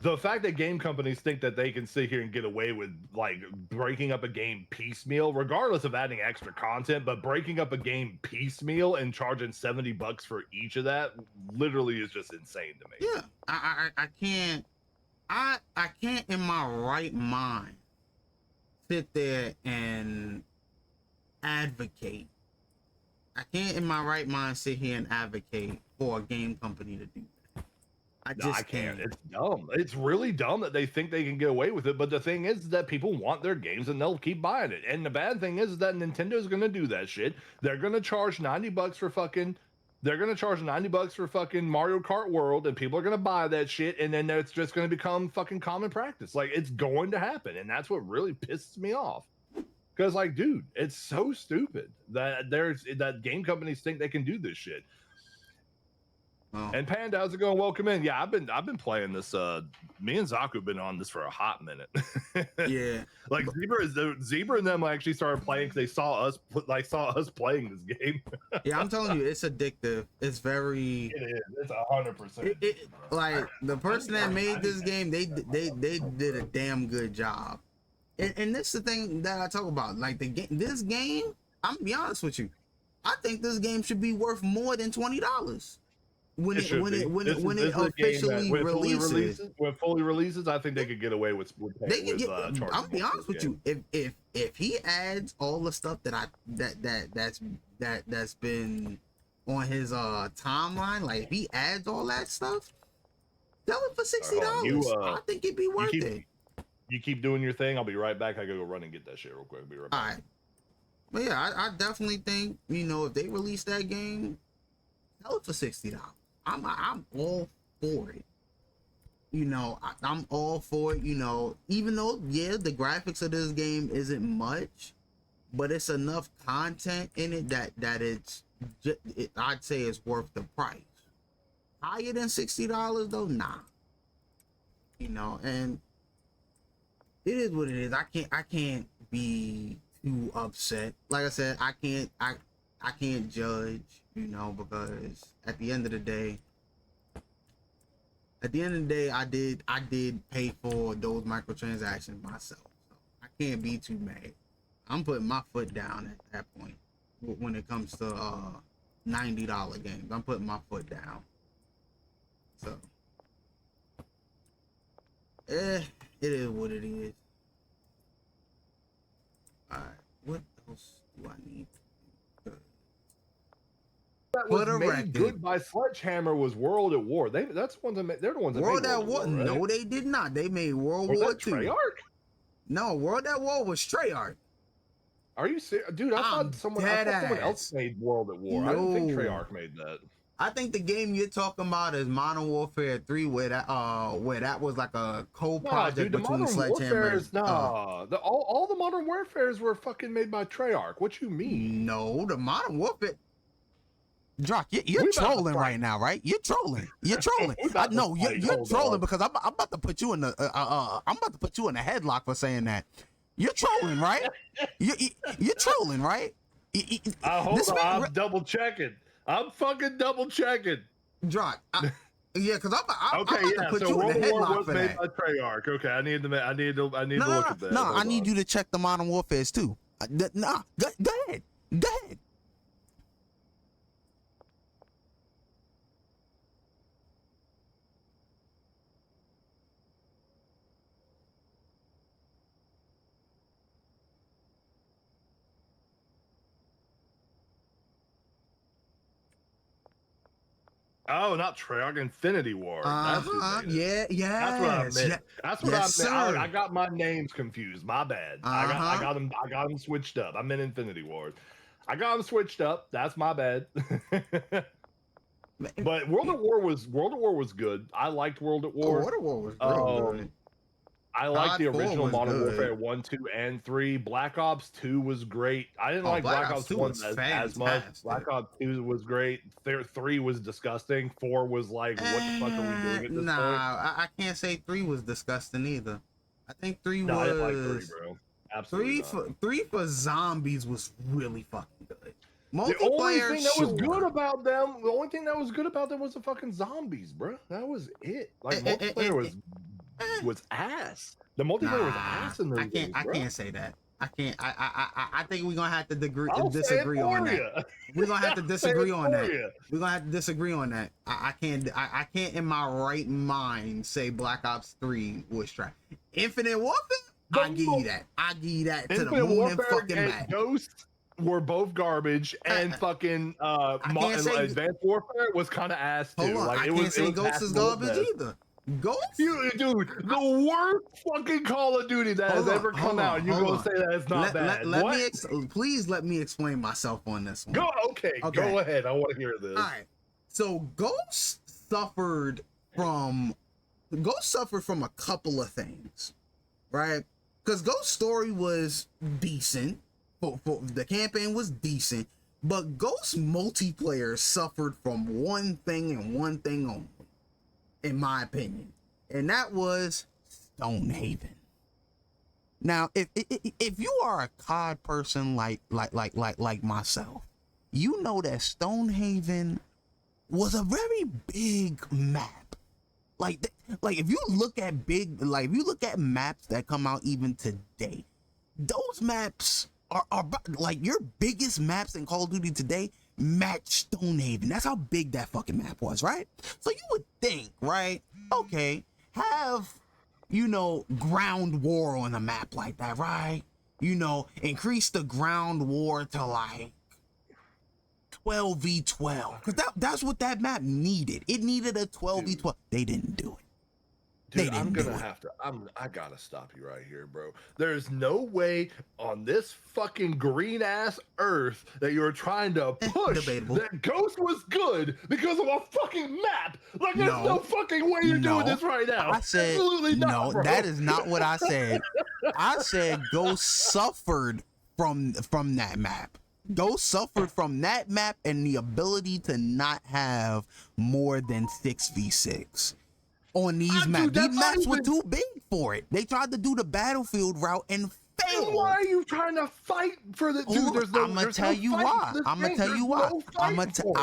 A: the fact that game companies think that they can sit here and get away with like breaking up a game piecemeal, regardless of adding extra content, but breaking up a game piecemeal and charging $70 for each of that, literally is just insane to me.
B: Yeah, I can't in my right mind sit there and advocate I can't in my right mind sit here and advocate for a game company to do that. I just can't.
A: It's dumb. It's really dumb that they think they can get away with it. But the thing is that people want their games and they'll keep buying it. And the bad thing is that Nintendo's going to do that shit. They're going to charge $90 for fucking. They're going to charge $90 for fucking Mario Kart World, and people are going to buy that shit, and then it's just going to become fucking common practice. Like, it's going to happen, and that's what really pisses me off. Because, like, dude, it's so stupid that game companies think they can do this shit. Oh. And Panda, how's it going? Welcome in. Yeah, I've been playing this. Me and Zaku have been on this for a hot minute.
B: Yeah,
A: like Zebra and them actually started playing because they saw us playing this game.
B: Yeah, I'm telling you, it's addictive. It's very.
A: It is. It's 100%.
B: Like the person that made this game, they did a damn good job. And this is the thing that I talk about. Like this game, I'm gonna be honest with you. I think this game should be worth more than $20. When it officially releases.
A: When it fully releases, I think they could get away with
B: I'll be honest with you. If he adds all the stuff that's been on his timeline, like if he adds all that stuff, sell it for $60. I think it'd be worth it.
A: You keep doing your thing. I'll be right back. I gotta go run and get that shit real quick. I'll be right back.
B: All right. But yeah, I definitely think, if they release that game, sell it for $60. I'm all for it. I'm all for it. Even though the graphics of this game isn't much, but it's enough content in it that I'd say it's worth the price. Higher than $60 though, nah. And it is what it is. I can't be too upset. Like I said, I can't judge, because at the end of the day, I did pay for those microtransactions myself. So I can't be too mad. I'm putting my foot down at that point when it comes to $90 games. I'm putting my foot down. So it is what it is. Alright, what else do I need?
A: That was made good by Sledgehammer was World at War. They're the ones that made
B: World at War. Right? No, they did not. They made World War II.
A: Treyarch?
B: No, World at War was Treyarch.
A: Are you serious? Dude, I thought someone else made World at War. No. I didn't think Treyarch made that.
B: I think the game you're talking about is Modern Warfare 3, where that was like a co-project between Sledgehammer.
A: All the Modern Warfares were fucking made by Treyarch. What you mean?
B: No, the Modern Warfare. Jock, you're trolling right now, right? You're trolling. You're trolling. No, you're trolling because I'm about to put you in the I'm about to put you in a headlock for saying that. You're trolling, right? You're trolling, right?
A: Hold on, I'm double checking. I'm fucking double checking.
B: Jock, yeah, because I'm about to put you in a headlock for that.
A: By Treyarch. Okay, I need to look at that.
B: No, I need you to check the Modern Warfares too. Nah, go ahead. Go ahead.
A: Oh, not Treyarch, Infinity War. That's
B: yeah.
A: That's what I meant.
B: Yeah.
A: That's what I meant. I got my names confused. My bad. I got them switched up. I meant Infinity War. I got them switched up. That's my bad. But World at War was good. I liked World at War.
B: World at War was real good.
A: I like the original Modern Warfare 1, 2, and 3. Black Ops 2 was great. I didn't like Black Ops 1 as much. Black Ops 2 was great. 3 was disgusting. 4 was like, what the fuck are we doing at this point?
B: I can't say 3 was disgusting either. I think 3 was...
A: I didn't like 3, bro. Absolutely
B: 3 for zombies was really fucking good.
A: The only thing that was good about them was the fucking zombies, bro. That was it. Like, multiplayer was ass. The multiplayer was ass in those games,
B: I can't say that. I can't. I think we're gonna have to disagree on that. We're gonna have to disagree on that. We're gonna have to disagree on that. I can't in my right mind say Black Ops 3 was trash. Infinite Warfare, I give you that. I give you that to the moon and fucking back.
A: were both garbage, and fucking Advanced Warfare was kind of ass too.
B: Hold on,
A: Like
B: I
A: it
B: can't
A: was,
B: say Ghost is garbage either. Ghost,
A: dude, the worst fucking Call of Duty that has ever come out. You gonna say that it's not bad?
B: Please let me explain myself on this one.
A: Go, okay, go ahead. I want to hear this.
B: All right, so Ghost suffered from a couple of things, right? Because Ghost story was decent, for the campaign was decent, but Ghost multiplayer suffered from one thing and one thing only, in my opinion, and that was Stonehaven. Now, if you are a COD person like myself, you know that Stonehaven was a very big map. Like if you look at maps that come out even today, those maps are like your biggest maps in Call of Duty today match Stonehaven. That's how big that fucking map was, right? So you would think, right? Okay, have, ground war on a map like that, right? Increase the ground war to like 12v12, because that's what that map needed. It needed a 12v12. They didn't do it.
A: Dude, I gotta stop you right here, bro. There's no way on this fucking green ass earth that you're trying to push that Ghost was good because of a fucking map. Like, there's no fucking way you're doing this right now.
B: I said, absolutely not, no, bro. That is not what I said. I said Ghost suffered from that map. Ghost suffered from that map and the ability to not have more than 6v6 on these maps. These maps were too big for it. They tried to do the battlefield route and failed.
A: Why are you trying to fight for the dude? There's no.
B: I'm gonna tell you why. I'm gonna tell you why. I'm gonna tell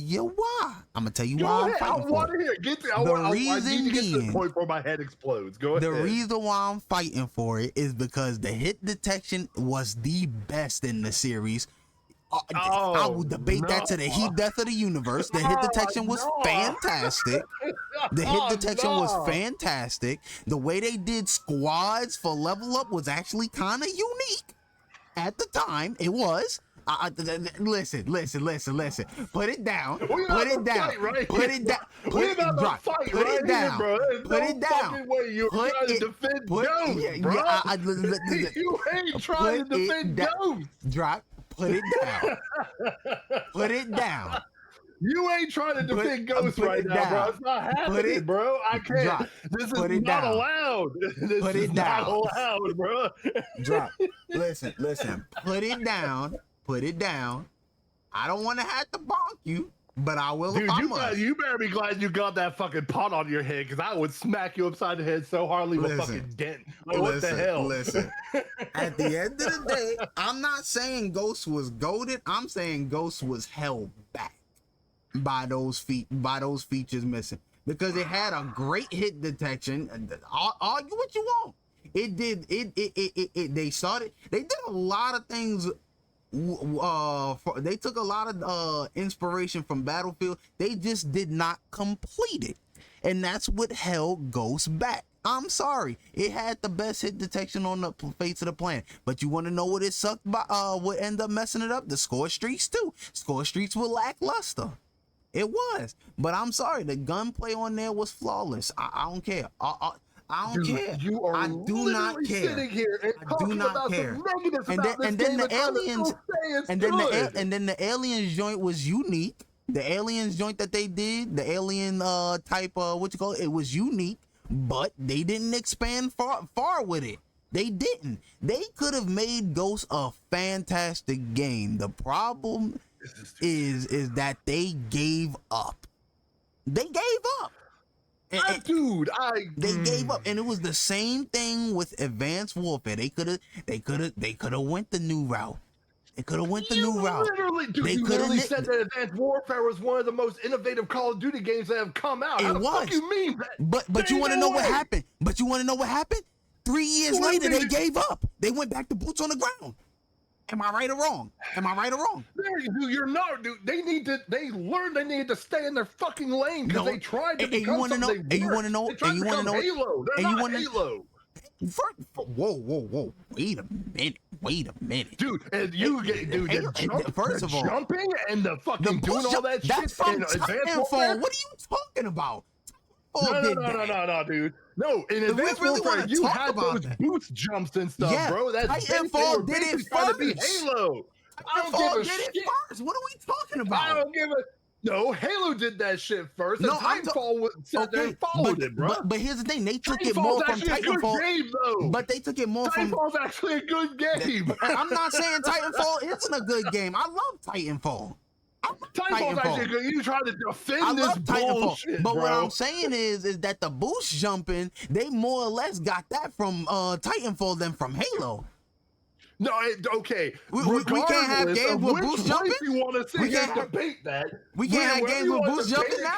B: you why. I'm fighting for it. The reason being,
A: the point where my head explodes. Go ahead.
B: The reason why I'm fighting for it is because the hit detection was the best in the series. I will debate that to the heat death of the universe. The hit detection was fantastic. The hit detection was fantastic. The way they did squads for level up was actually kind of unique at the time. It was. Listen. Put it down. Put it down. Put it down. Put it down. Put it down. Put it down.
A: You're trying to defend Ghost, bro. You ain't trying to defend Ghost.
B: Drop. Put it down. Put it down.
A: You ain't trying to defend Ghost right now, bro. It's not happening, bro. I can't.
B: Drop.
A: This is not allowed. This is not allowed, bro.
B: Drop. Listen. Put it down. Put it down. I don't want to have to bonk you, but I will.
A: Dude, you better be glad you got that fucking pot on your head, because I would smack you upside the head so hard, leave a fucking dent. Like, what the hell?
B: Listen. At the end of the day, I'm not saying Ghost was goated. I'm saying Ghost was held back by those features missing, because it had a great hit detection. Argue what you want. It did. They did a lot of things. They took a lot of inspiration from Battlefield. They just did not complete it, and that's what held Ghost back. I'm sorry, it had the best hit detection on the face of the planet, but you want to know what it sucked by? What ended up messing it up? The score streaks too. Score streaks were lackluster. It was, but I'm sorry, the gunplay on there was flawless. I don't care. I don't care.
A: You are
B: I do not care.
A: Sitting here and
B: I do not care. And then the aliens, and then the aliens joint was unique. The aliens joint that they did, the alien type it was unique, but they didn't expand far with it. They didn't. They could have made Ghost a fantastic game. The problem is that they gave up. They gave up.
A: They
B: gave up, and it was the same thing with Advanced Warfare. They could have went the new route. They could have went the new route.
A: You literally said that Advanced Warfare was one of the most innovative Call of Duty games that have come out. How the fuck you mean that?
B: But you want to know what happened? 3 years later, they gave up. They went back to boots on the ground. Am I right or wrong?
A: You're not, dude. They learned they needed to stay in their fucking lane, because they tried to become something.
B: And you want to know?
A: And you want to know? Halo. They're not Halo.
B: Whoa. Wait a minute. wait a minute,
A: dude. And you get, dude,
B: first
A: the
B: of all,
A: jumping and the fucking doing all that
B: that's
A: shit
B: from
A: in Advanced
B: Titanfall.
A: Warfare.
B: What are you talking about?
A: No, dude. No, in Advanced Warfare, you had those boost jumps and stuff, bro. That's
B: Titanfall did it
A: trying to be
B: first.
A: Halo. I don't give a shit.
B: It first. What are we talking about?
A: I don't give a. No, Halo did that shit first, and
B: No,
A: Titanfall sat there and followed it, bro.
B: But here's the thing: they took it more from Titanfall.
A: Game, though.
B: But they took it more from.
A: Titanfall's actually a good game.
B: I'm not saying Titanfall isn't a good game. I love Titanfall.
A: Titanfall's actually good. You try to defend this bullshit,
B: but
A: bro.
B: what I'm saying is that the boost jumping, they more or less got that from Titanfall than from Halo.
A: No, okay.
B: We can't have games with boost jumping.
A: You want to sit here and debate that?
B: We can't have games with boost jumping now.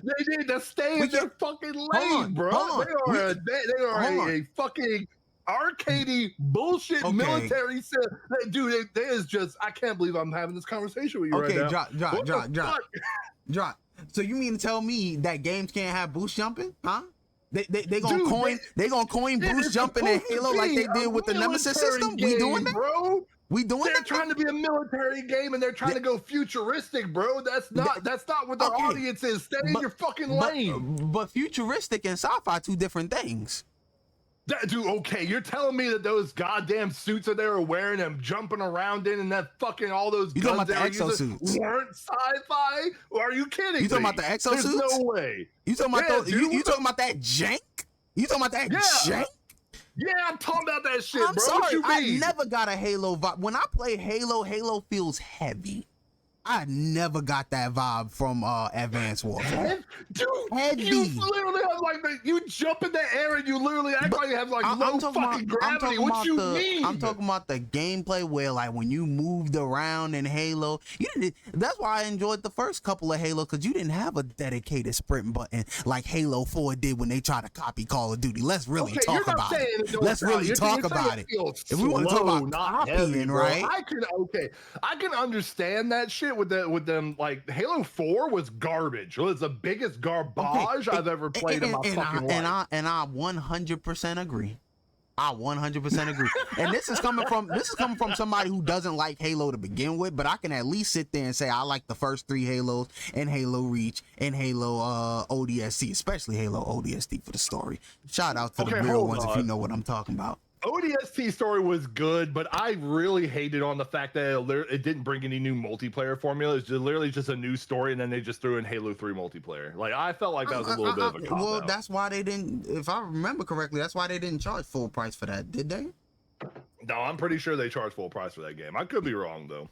A: They need to stay in their fucking lane, bro. They are a fucking arcadey bullshit military set. Dude, they is just. I can't believe I'm having this conversation with you right now.
B: Drop. So you mean to tell me that games can't have boost jumping, huh? They gonna coin boost jumping in Halo like they did with the Nemesis system? We doing that,
A: bro?
B: We doing that?
A: They're trying to be a military game and they're trying to go futuristic, bro. That's not what their audience is. Stay in your fucking lane.
B: But futuristic and sci-fi two different things.
A: Dude, okay, you're telling me that those goddamn suits that they were wearing and jumping around in and that fucking all those
B: you
A: guns
B: talking about the exosuits
A: weren't sci-fi? Or are you kidding
B: me? You talking about the exosuits?
A: There's no way.
B: You talking about you talking about that jank? You talking about that jank?
A: Yeah, I'm talking about that shit,
B: I'm
A: bro.
B: sorry,
A: what you mean?
B: I never got a Halo vibe. When I play Halo, Halo feels heavy. I never got that vibe from Advanced Warfare.
A: Dude,
B: heavy.
A: You literally have like you jump in the air and you literally act like you have like low fucking gravity. What you mean?
B: I'm talking about the gameplay where like when you moved around in Halo, that's why I enjoyed the first couple of Halo, because you didn't have a dedicated sprint button like Halo 4 did when they tried to copy Call of Duty. Let's really talk about it. Let's really talk about it. If we want to talk about copying, right?
A: I can understand that shit. With them, like Halo 4 was garbage. It was the biggest garbage I've ever played in my fucking life.
B: And I 100% agree. I 100% agree. And this is coming from somebody who doesn't like Halo to begin with, but I can at least sit there and say I like the first 3 Halos and Halo Reach and Halo ODST, especially Halo ODST for the story. Shout out to the real ones if you know what I'm talking about.
A: ODST story was good, but I really hated on the fact that it didn't bring any new multiplayer formula. It's literally just a new story, and then they just threw in Halo 3 multiplayer. Like, I felt like that was a little bit of a cop-out.
B: Well, that's why they didn't, if I remember correctly, that's why they didn't charge full price for that, did they?
A: No, I'm pretty sure they charged full price for that game. I could be wrong, though.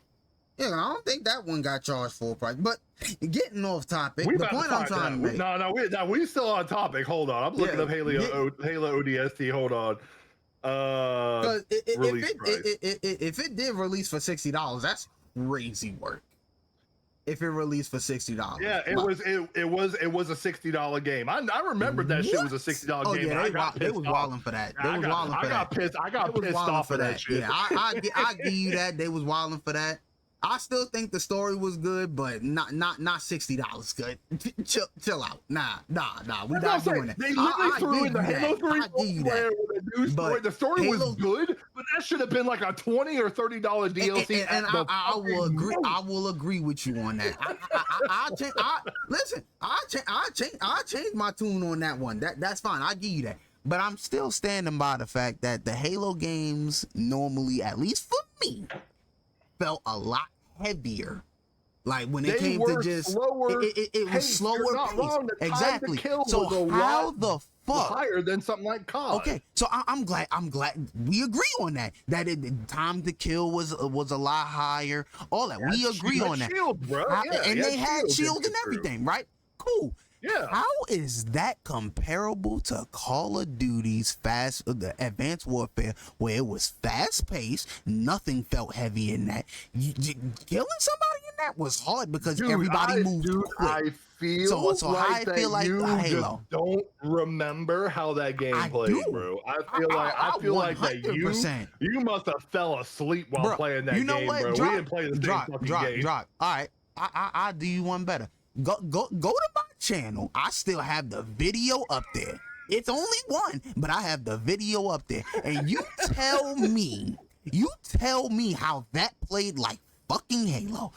B: Yeah, I don't think that one got charged full price. But getting off topic, the point I'm trying to make.
A: No, we still on topic. Hold on. I'm looking up Halo ODST. Hold on.
B: Because if it did release for $60, that's crazy work. If it released for $60,
A: yeah, it was a $60 game. I remembered that shit was a $60 game.
B: Yeah, they was wilding for that. They was wilding for that.
A: I got pissed off for that shit.
B: Yeah, I give you that. They was wilding for that. I still think the story was good, but not $60 good. Chill out. Nah. We not doing that.
A: They literally threw in the Halo 3 multiplayer with a new story. The story was good, but that should have been like a $20 or $30 DLC.
B: And I will agree. I will agree with you on that. I changed my tune on that one. That's fine. I give you that. But I'm still standing by the fact that the Halo games normally, at least for me, felt a lot heavier. Like when it came to just it was slower pace. Exactly. So how the fuck
A: higher than something like COD?
B: Okay, so I'm glad we agree on that. That time to kill was a lot higher. All that we agree on that.
A: Shield, bro.
B: And they had shields and everything, right? Cool.
A: Yeah.
B: How is that comparable to Call of Duty's the Advanced Warfare, where it was fast paced, nothing felt heavy in that? Killing somebody in that was hard because everybody moved quick.
A: I feel
B: so I feel like
A: you
B: Halo.
A: Just don't remember how that game played, bro. I feel like that you must have fell asleep while playing that game, bro. We didn't play the same fucking game.
B: All right, I do you one better. Go to my channel. I still have the video up there. It's only one, but I have the video up there. And you tell me You tell me how that played like fucking Halo.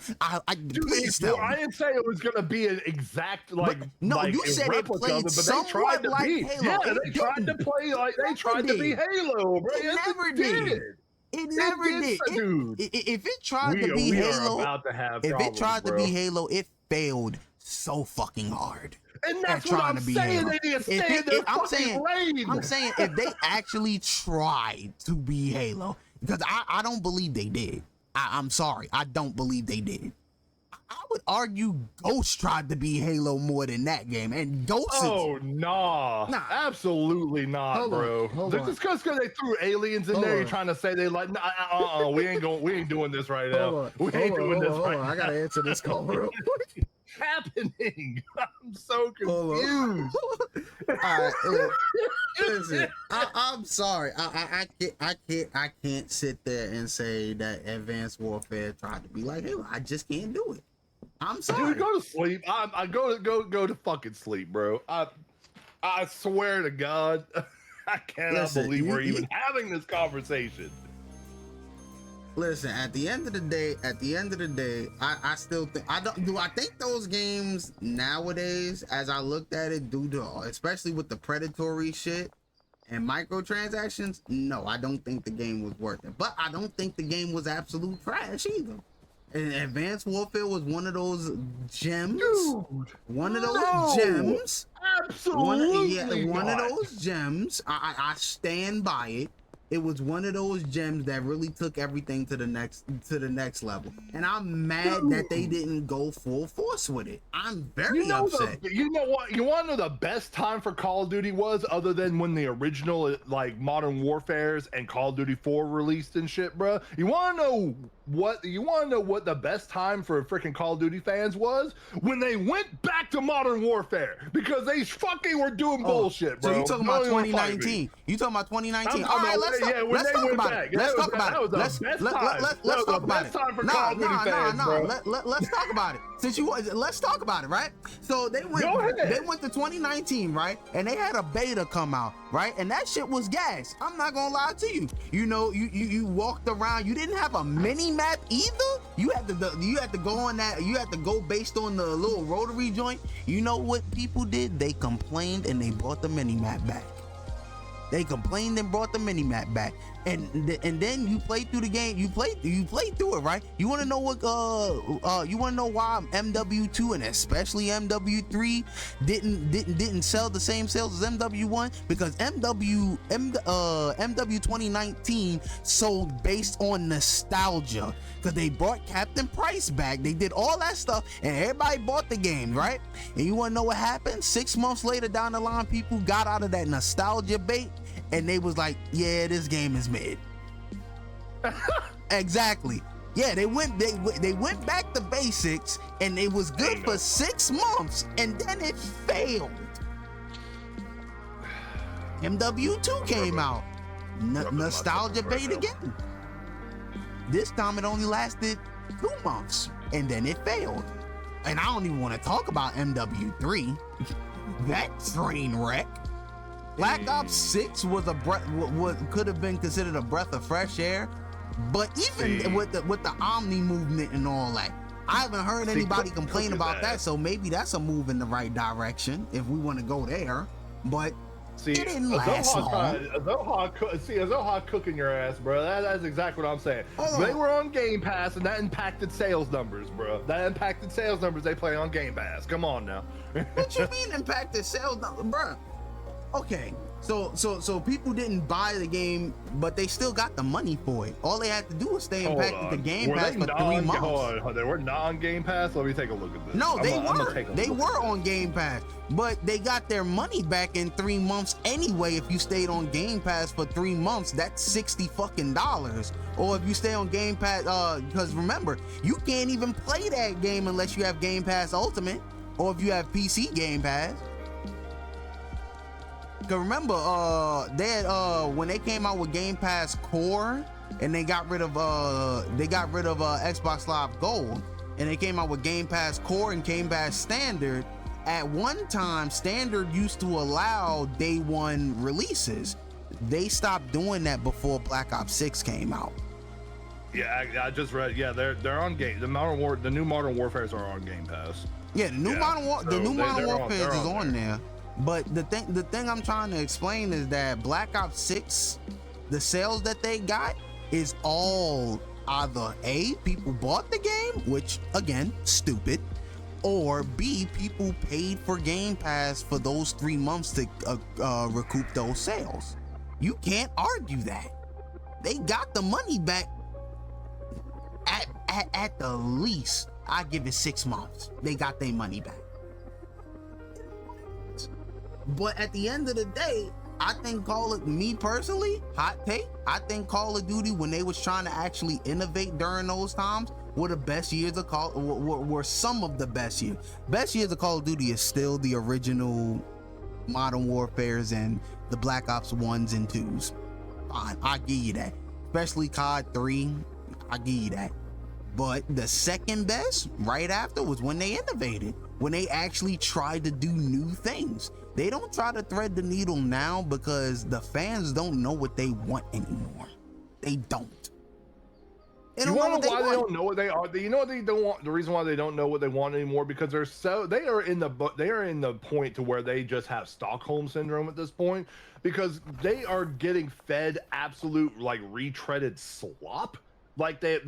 A: Dude,
B: Please tell
A: I
B: me.
A: didn't say it was gonna be an exact like
B: No,
A: like
B: you
A: a
B: said it
A: replica of
B: played
A: it, but they
B: somewhat
A: tried to
B: like
A: be.
B: Halo.
A: Yeah,
B: It
A: they tried to
B: didn't.
A: play like they tried to be
B: did.
A: Halo, bro.
B: It
A: Yes,
B: never did. It never did.
A: Dude.
B: If it tried to be
A: We are
B: Halo,
A: about to have
B: if it
A: problems,
B: tried to
A: bro.
B: be Halo, it failed so fucking hard.
A: And that's
B: at
A: what
B: trying
A: I'm
B: to be
A: saying.
B: Halo.
A: They need to stay in their fucking lane.
B: I'm saying if they actually tried to be Halo, because I don't believe they did. I'm sorry, I don't believe they did. I would argue Ghost tried to be Halo more than that game, and Ghost.
A: Oh nah, absolutely not, bro. Just because they threw aliens in there, you're trying to say they like, we ain't doing this right now. We ain't doing this right now.
B: I gotta answer this call real quick.
A: Happening? I'm so confused.
B: All right, listen. I'm sorry. I can't sit there and say that Advanced Warfare tried to be like Halo. I just can't do it. I'm sorry.
A: Dude, go to sleep. I go to fucking sleep, bro. I swear to God, I cannot believe we're even having this conversation.
B: Listen, at the end of the day, I still think I think those games nowadays, as I looked at it, due to especially with the predatory shit and microtransactions, no, I don't think the game was worth it. But I don't think the game was absolute trash either. And Advanced Warfare was one of those gems.
A: Dude,
B: one of those gems.
A: Absolutely.
B: One of those gems. I stand by it. It was one of those gems that really took everything to the next level. And I'm mad that they didn't go full force with it. I'm very upset.
A: You know what? You want to know the best time for Call of Duty was, other than when the original like Modern Warfares and Call of Duty 4 released and shit, bro? You want to know what? You want to know what the best time for freaking Call of Duty fans was? When they went back to Modern Warfare, because they fucking were doing bullshit, bro.
B: So you talking about 2019? You talking about 2019? All right, let's talk about it. Let's talk about it. Let's talk about it. Let's talk about it. Let's talk about it, right? So they went to 2019, right? And they had a beta come out, right? And that shit was gas. I'm not gonna lie to you. You know, you walked around. You didn't have a mini map either. You had to go on that. You had to go based on the little rotary joint. You know what people did? They complained and they brought the mini map back. They complained and brought the mini map back, and then you played through the game. You played through it, right? You want to know what? You want to know why MW2 and especially MW3 didn't sell the same sales as MW1? Because MW 2019 sold based on nostalgia. Because they brought Captain Price back. They did all that stuff, and everybody bought the game, right? And you want to know what happened? 6 months later down the line, people got out of that nostalgia bait. And they was like, yeah, this game is mid. Exactly. Yeah, they went back to basics, and it was good for 6 months, and then it failed. MW2 came out. Nostalgia bait again. This time it only lasted 2 months, and then it failed. And I don't even want to talk about MW3. That train wreck. Black Ops 6 was could have been considered a breath of fresh air, but even with the Omni movement and all that, I haven't heard anybody complain about that. So maybe that's a move in the right direction if we want to go there. But it didn't last long.
A: Azoha cooking your ass, bro. That's exactly what I'm saying. They were on Game Pass, and that impacted sales numbers, bro. That impacted sales numbers. They play on Game Pass. Come on now.
B: What you mean impacted sales numbers, bro? Okay, so people didn't buy the game, but they still got the money for it. All they had to do was stay impacted the Game Pass for 3 months.
A: They were not on Game Pass. Let me take a look at this.
B: No, they were on Game Pass, but they got their money back in 3 months anyway. If you stayed on Game Pass for 3 months, that's $60 fucking. Or if you stay on Game Pass, because remember, you can't even play that game unless you have Game Pass Ultimate, or if you have PC Game Pass. Cause remember, when they came out with Game Pass Core, and they got rid of Xbox Live Gold, and they came out with Game Pass Core and Game Pass Standard. At one time, Standard used to allow day one releases. They stopped doing that before Black Ops 6 came out.
A: Yeah, I just read. Yeah, they're on game. The new Modern Warfares are on Game Pass.
B: Yeah, the new Modern Warfare is on there. But the thing I'm trying to explain is that Black Ops 6, the sales that they got is all either A, people bought the game, which again, stupid, or B, people paid for Game Pass for those 3 months to recoup those sales. You can't argue that. They got the money back at the least. I give it 6 months. They got their money back. But at the end of the day, I think me personally, hot take, I think Call of Duty, when they was trying to actually innovate during those times, were the best years of were some of the best years. Best years of Call of Duty is still the original Modern Warfares and the Black Ops 1s and 2s. Fine, I give you that. Especially COD 3, I give you that. But the second best right after was when they innovated, when they actually tried to do new things. They don't try to thread the needle now because the fans don't know what they want anymore. They don't.
A: You want to know why they don't know what they are? You know what they don't want? The reason why they don't know what they want anymore, because they are in the point to where they just have Stockholm syndrome at this point, because they are getting fed absolute like retreaded slop. Like the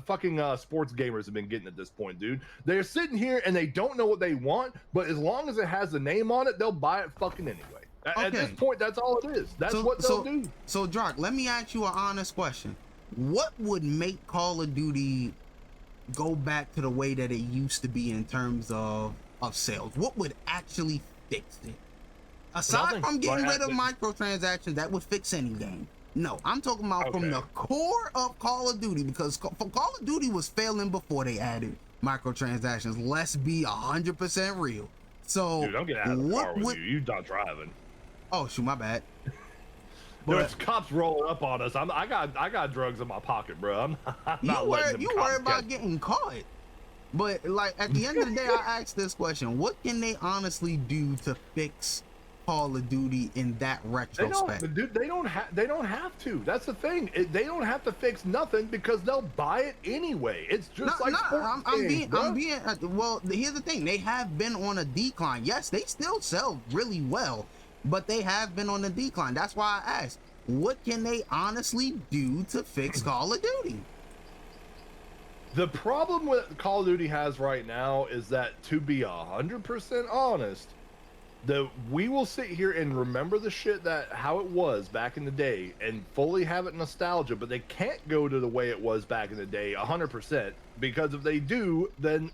A: fucking sports gamers have been getting at this point, dude. They're sitting here and they don't know what they want, but as long as it has a name on it, they'll buy it fucking anyway. At this point, that's all it is. That's what they'll do.
B: So, Drock, let me ask you an honest question. What would make Call of Duty go back to the way that it used to be in terms of sales? What would actually fix it? Aside from getting rid of microtransactions, that would fix any game. No, I'm talking about from the core of Call of Duty, because Call of Duty was failing before they added microtransactions. Let's be 100% real. So,
A: dude, don't get out of the car with you. You're not driving.
B: Oh, shoot, my bad.
A: There's cops rolling up on us. I got drugs in my pocket, bro. I'm not letting them.
B: You worry about getting caught. But like at the end of the day, I asked this question: what can they honestly do to fix Call of Duty in that retrospect?
A: They don't have to. That's the thing. They don't have to fix nothing because they'll buy it anyway. It's just well, here's the thing. They have been on a decline. Yes, they still sell really well, but they have been on a decline. That's why I asked, what can they honestly do to fix Call of Duty? The problem with Call of Duty has right now is that, to be 100% honest, we will sit here and remember the shit how it was back in the day and fully have it nostalgia, but they can't go to the way it was back in the day 100%, because if they do, then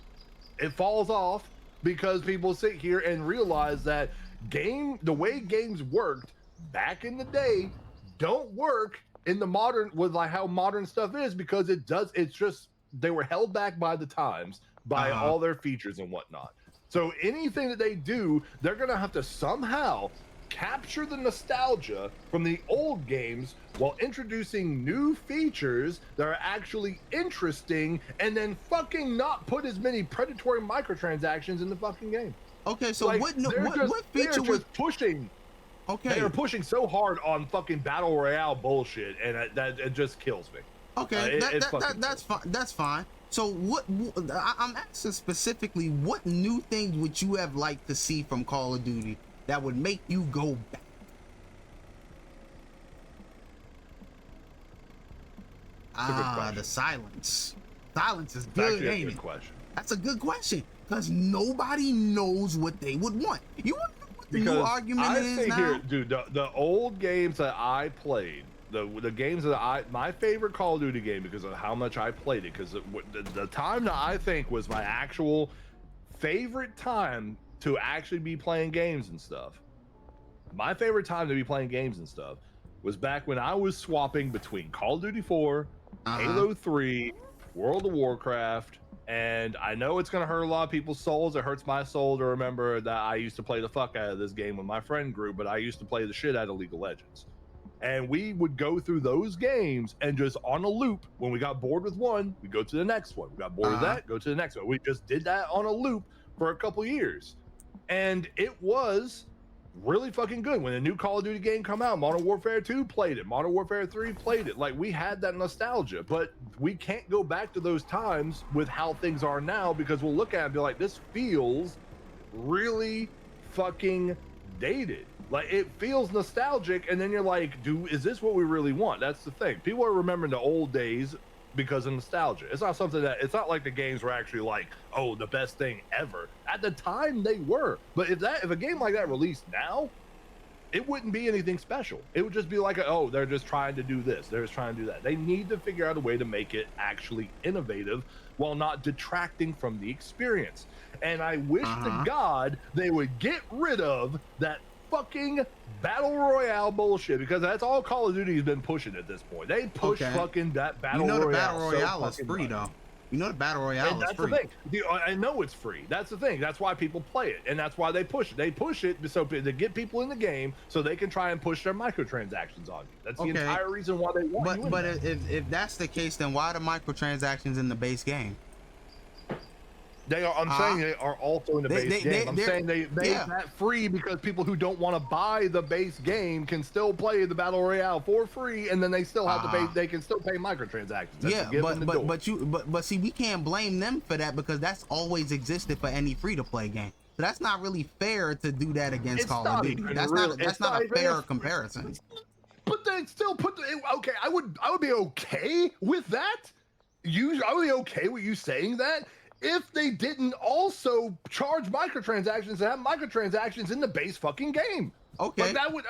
A: it falls off, because people sit here and realize that the way games worked back in the day don't work in the modern, with like how modern stuff is, because it's just they were held back by the times, by all their features and whatnot. So anything that they do, they're going to have to somehow capture the nostalgia from the old games while introducing new features that are actually interesting, and then fucking not put as many predatory microtransactions in the fucking game.
B: Okay, so like, what feature was pushing?
A: Okay, they are pushing so hard on fucking battle royale bullshit, and it just kills me.
B: Okay, that's fine. That's fine. So I'm asking specifically, what new things would you have liked to see from Call of Duty that would make you go back? The silence. Silence is good, ain't it? Question. That's a good question, because nobody knows what they would want. You want to know what the new argument is now? Here,
A: dude, the old games that I played, the games that my favorite Call of Duty game, because of how much I played it, because the time that I think was my actual favorite time to actually be playing games and stuff. My favorite time to be playing games and stuff was back when I was swapping between Call of Duty 4, Halo 3, World of Warcraft, and I know it's going to hurt a lot of people's souls. It hurts my soul to remember that I used to play the fuck out of this game with my friend group, but I used to play the shit out of League of Legends. And we would go through those games and just on a loop. When we got bored with one, we go to the next one. We got bored with that, go to the next one. We just did that on a loop for a couple years. And it was really fucking good. When a new Call of Duty game come out, Modern Warfare 2 played it, Modern Warfare 3 played it. Like, we had that nostalgia, but we can't go back to those times with how things are now, because we'll look at it and be like, this feels really fucking dated. Like, it feels nostalgic, and then you're like, is this what we really want? That's the thing. People are remembering the old days because of nostalgia. It's not something that, it's not like the games were actually like, oh, the best thing ever. At the time they were. But if a game like that released now, it wouldn't be anything special. It would just be like, oh, they're just trying to do this, they're just trying to do that. They need to figure out a way to make it actually innovative while not detracting from the experience. And I wish to God they would get rid of that fucking battle royale bullshit, because that's all Call of Duty has been pushing at this point. They push fucking that battle royale.
B: The battle royale is free though. You know the battle royale is free.
A: That's the thing. I know it's free. That's the thing. That's why people play it, and that's why they push it. They push it so to get people in the game, so they can try and push their microtransactions on you. That's the entire reason why they want you.
B: But if that's the case, then why are the microtransactions in the base game?
A: They are. I'm saying they are also in the base game. I'm saying they made that free because people who don't want to buy the base game can still play the battle royale for free, and then they still have to pay. They can still pay microtransactions.
B: But see, we can't blame them for that, because that's always existed for any free-to-play game. So that's not really fair to do that against Call of Duty. That's not a fair comparison.
A: But they still okay. I would be okay with that. I would be okay with you saying that, if they didn't also charge microtransactions and have microtransactions in the base fucking game.
B: Okay.
A: Like that would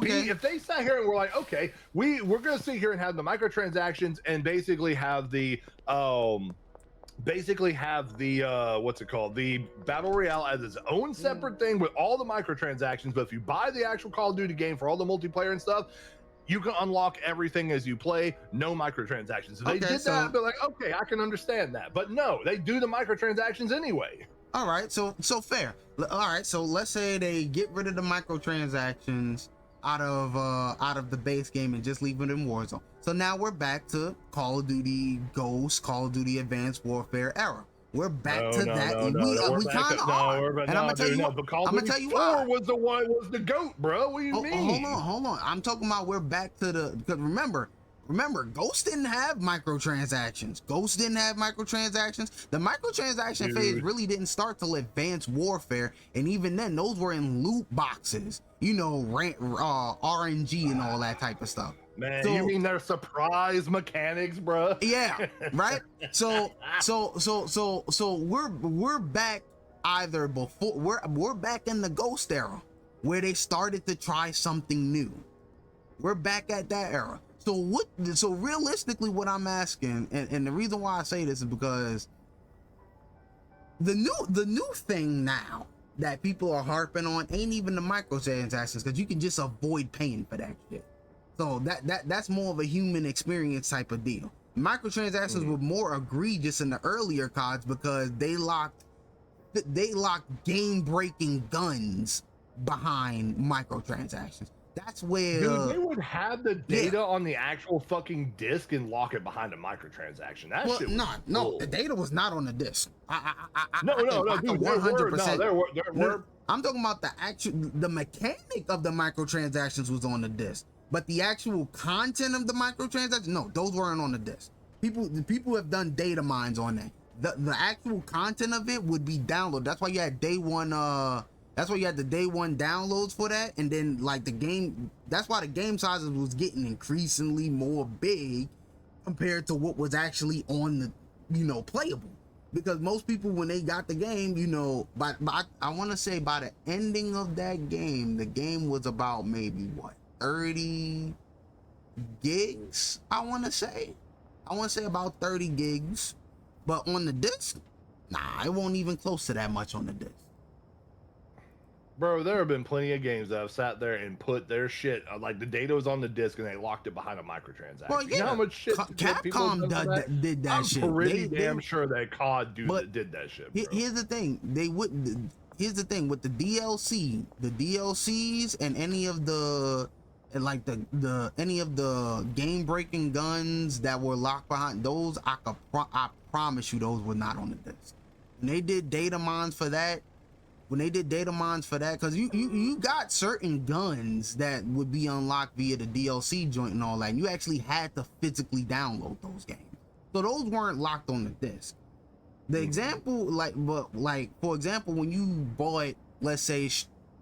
A: be, if they sat here and were like, okay, we're gonna sit here and have the microtransactions and basically have the what's it called, the battle royale as its own separate thing with all the microtransactions, but if you buy the actual Call of Duty game for all the multiplayer and stuff, you can unlock everything as you play, no microtransactions. If they did that, I'd be like, okay, I can understand that. But no, they do the microtransactions anyway.
B: All right, so fair. All right, so let's say they get rid of the microtransactions out of the base game and just leave it in Warzone. So now we're back to Call of Duty Ghost, Call of Duty Advanced Warfare era. We're back to that. We kind of are. And I'm gonna tell you what. I'm gonna tell you why.
A: Was the GOAT, bro? What do you mean?
B: Hold on. I'm talking about we're back to the. Because remember, Ghost didn't have microtransactions. The microtransaction phase really didn't start till Advanced Warfare, and even then, those were in loot boxes. You know, RNG and all that type of stuff.
A: Man, you mean their surprise mechanics, bro?
B: Yeah, right. So we're back either before we're back in the Ghost era, where they started to try something new. We're back at that era. So realistically, what I'm asking, and the reason why I say this is because the new thing now that people are harping on ain't even the microtransactions, because you can just avoid paying for that shit. So that's more of a human experience type of deal. Microtransactions were more egregious in the earlier CODs because they locked game-breaking guns behind microtransactions. That's where
A: they would have the data on the actual fucking disc and lock it behind a microtransaction.
B: No, the data was not on the disc.
A: No, dude, 100%. There were.
B: I'm talking about the mechanic of the microtransactions was on the disc. But the actual content of the microtransactions, no, those weren't on the disc. People have done data mines on that. The actual content of it would be downloaded. That's why you had day one. That's why you had the day one downloads for that, and then like the game. That's why the game sizes was getting increasingly more big compared to what was actually on the playable. Because most people, when they got the game, but I want to say by the ending of that game, the game was about maybe 30 gigs. I want to say about 30 gigs, but on the disc, nah, it won't even close to that much on the disc.
A: Bro, there have been plenty of games that have sat there and put their shit, like the data was on the disc and they locked it behind a microtransaction.
B: Well, yeah.
A: You know how much shit
B: Capcom did that shit.
A: I'm pretty damn sure that COD did that shit, bro.
B: Here's the thing. Here's the thing with the DLC, the DLCs, and any of the any of the game breaking guns that were locked behind those, I promise you those were not on the disc. And they did data mines for that. when they did data mines for that, because you got certain guns that would be unlocked via the DLC joint and all that, and you actually had to physically download those games, so those weren't locked on the disc. The example, for example, when you bought, let's say,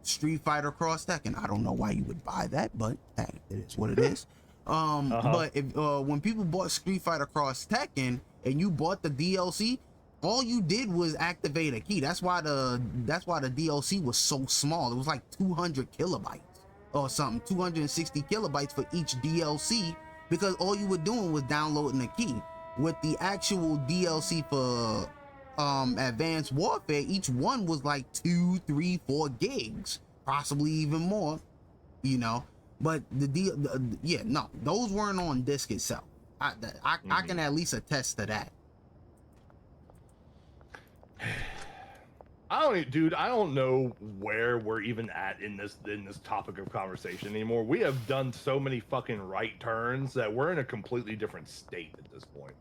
B: Street Fighter Cross Tekken, I don't know why you would buy that, but hey, it is what it is. But if when people bought Street Fighter Cross Tekken and you bought the DLC, all you did was activate a key. That's why the DLC was so small. It was like 200 kilobytes or something, 260 kilobytes for each DLC, because all you were doing was downloading a key. With the actual DLC for Advanced Warfare, each one was like 2, 3, 4 gigs, possibly even more, you know. But no, those weren't on disc itself. I can at least attest to that.
A: I don't know where we're even at in this topic of conversation anymore. We have done so many fucking right turns that we're in a completely different state at this point.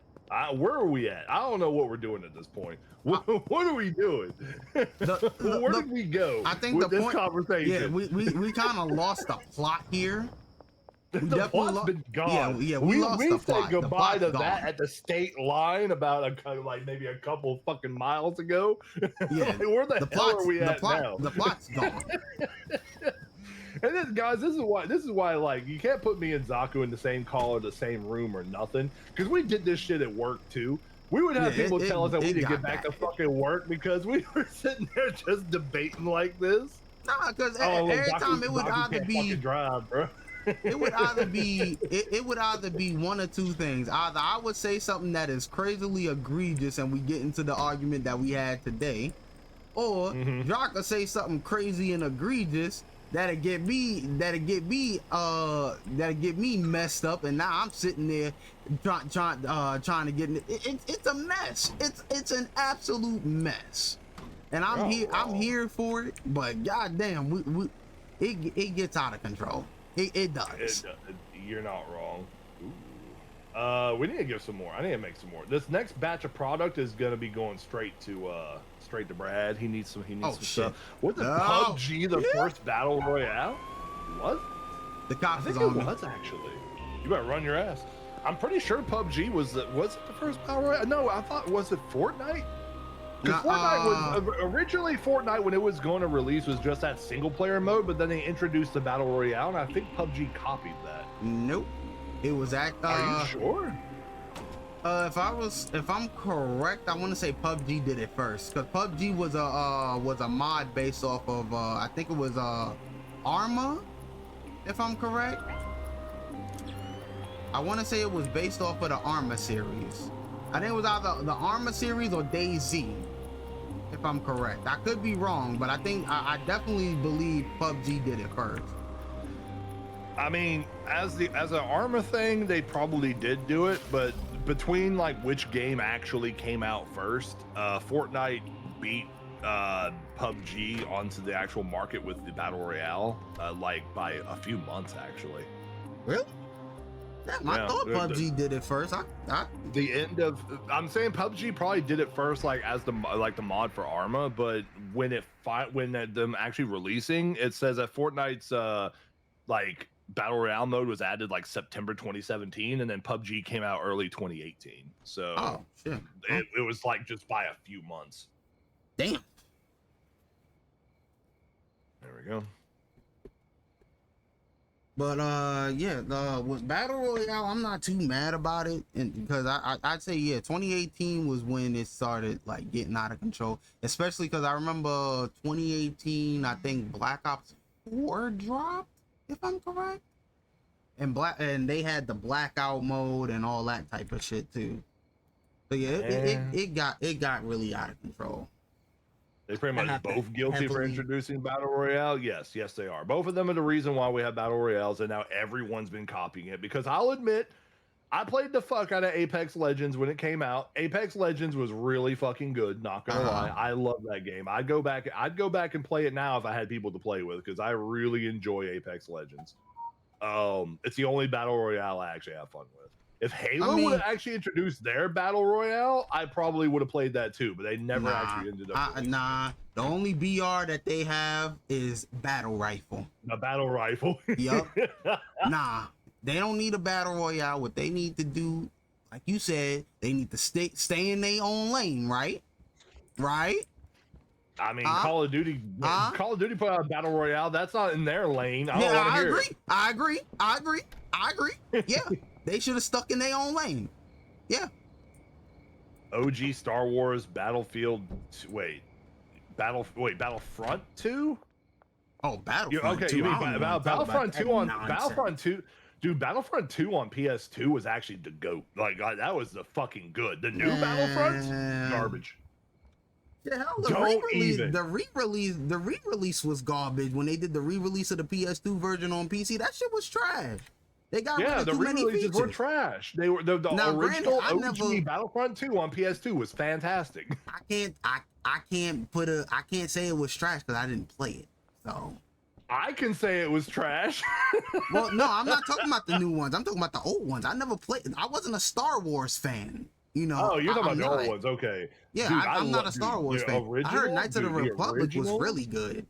A: Where are we at? I don't know what we're doing at this point. What are we doing? Where did we go?
B: I think
A: with
B: the
A: this
B: point,
A: conversation?
B: Yeah, we kind of lost the plot here.
A: The plot's been gone.
B: Yeah, we lost the plot.
A: Said goodbye to that at the state line about maybe a couple fucking miles ago.
B: Yeah,
A: where the hell are we at now?
B: The plot's gone.
A: And then, guys, this is why, like, you can't put me and Zaku in the same call or the same room or nothing, because we did this shit at work too. We would have people tell us that we need to get back to fucking work because we were sitting there just debating like this.
B: Nah, because every time it would either be
A: drive, bro.
B: It would either be one or two things. Either I would say something that is crazily egregious and we get into the argument that we had today, or Jock will say something crazy and egregious that'll get me messed up, and now I'm sitting there trying to get it's a mess. It's an absolute mess, and I'm here for it. But goddamn, it gets out of control. It does.
A: You're not wrong. Ooh. We need to give some more. I need to make some more. This next batch of product is gonna be going straight to Brad. He needs some stuff. What's the PUBG, the first battle royale? What?
B: The cops
A: I think it was actually. You better run your ass. I'm pretty sure PUBG was it the first battle royale? No, I thought, was it Fortnite? Because Fortnite was originally when it was going to release was just that single player mode, but then they introduced the battle royale, and I think PUBG copied that.
B: Nope, it was
A: Are you sure?
B: If I'm correct, I want to say PUBG did it first, because PUBG was a mod based off of I think it was Arma, if I'm correct. I want to say it was based off of the Arma series. I think it was either the Arma series or DayZ, if I'm correct. I could be wrong, but I think I definitely believe PUBG did it first.
A: I mean, as an Arma thing, they probably did do it, but between like which game actually came out first, Fortnite beat PUBG onto the actual market with the battle royale, like by a few months actually.
B: Really? I thought PUBG did it first.
A: I'm saying PUBG probably did it first, like as the mod for Arma, but when them actually releasing, it says that Fortnite's like battle royale mode was added like September 2017, and then PUBG came out early 2018. So it was like just by a few months.
B: Damn.
A: There we go.
B: But with battle royale, I'm not too mad about it, and because I'd say 2018 was when it started like getting out of control. Especially because I remember 2018, I think Black Ops 4 dropped, if I'm correct, and they had the blackout mode and all that type of shit too. So it got really out of control.
A: They pretty much both guilty for introducing battle royale. Yes, they are. Both of them are the reason why we have battle royales, and now everyone's been copying it. Because I'll admit, I played the fuck out of Apex Legends when it came out. Apex Legends was really fucking good. Not gonna lie, I love that game. I'd go back and play it now if I had people to play with, because I really enjoy Apex Legends. It's the only battle royale I actually have fun with. If Halo would
B: mean,
A: have actually introduced their battle royale, I probably would have played that too. But they never actually ended up.
B: nah. The only BR that they have is battle rifle.
A: A battle rifle.
B: Yup. Nah, they don't need a battle royale. What they need to do, like you said, they need to stay in their own lane, right? Right?
A: I mean, Call of Duty put out a battle royale. That's not in their lane. I don't want to hear it.
B: I agree. Yeah, they should have stuck in their own lane. Yeah.
A: OG Star Wars Battlefield. Battlefront 2?
B: Oh, Battlefront 2.
A: You mean Battlefront 2 on Battlefront 2? Dude, Battlefront 2 on PS2 was actually the GOAT. Like, that was the fucking good. The new Battlefront, garbage.
B: Yeah, hell, the re-release was garbage when they did the re-release of the PS2 version on PC. That shit was trash. They got rid of too many features.
A: Were trash. They were the original OG Battlefront 2 on PS2 was fantastic.
B: I can't say it was trash because I didn't play it. So
A: I can say it was trash.
B: Well, no, I'm not talking about the new ones. I'm talking about the old ones. I never played. I wasn't a Star Wars fan. You know.
A: Oh, you're talking about the old ones. Okay.
B: Yeah, dude, I'm not a Star Wars fan. I heard Knights of the Republic was really good.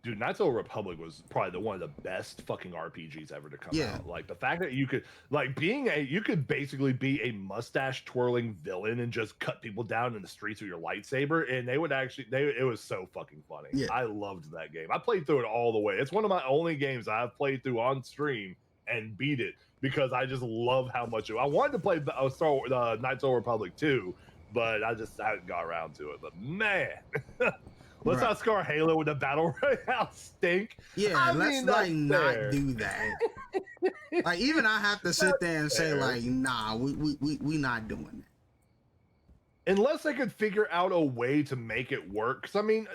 A: Dude, Knights of the Republic was probably one of the best fucking RPGs ever to come out. Like the fact that you could you could basically be a mustache twirling villain and just cut people down in the streets with your lightsaber, and they would actually it was so fucking funny. Yeah. I loved that game. I played through it all the way. It's one of my only games I've played through on stream and beat it because I just love how much I wanted to play Knights of the Republic 2, but I just haven't got around to it. But man. Let's not scar Halo with the battle royale stink.
B: Yeah, let's not do that. Like even I have to sit there and say like, nah, we not doing that.
A: Unless they could figure out a way to make it work. Because I mean,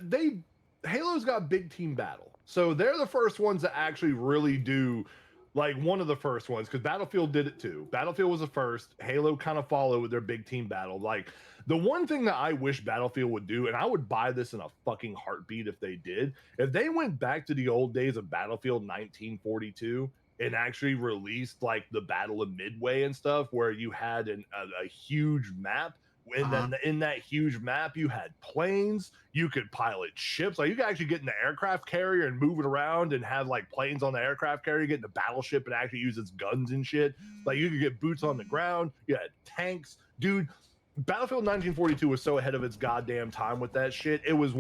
A: Halo's got big team battle, so they're the first ones that actually really do. Like one of the first ones, because Battlefield did it too. Battlefield was the first. Halo kind of followed with their big team battle. Like the one thing that I wish Battlefield would do, and I would buy this in a fucking heartbeat if they did, if they went back to the old days of Battlefield 1942 and actually released like the Battle of Midway and stuff, where you had a huge map. And then in that huge map, you had planes, you could pilot ships. Like you could actually get in the aircraft carrier and move it around and have like planes on the aircraft carrier, get in the battleship and actually use its guns and shit. Like you could get boots on the ground. You had tanks. Dude, Battlefield 1942 was so ahead of its goddamn time with that shit. It was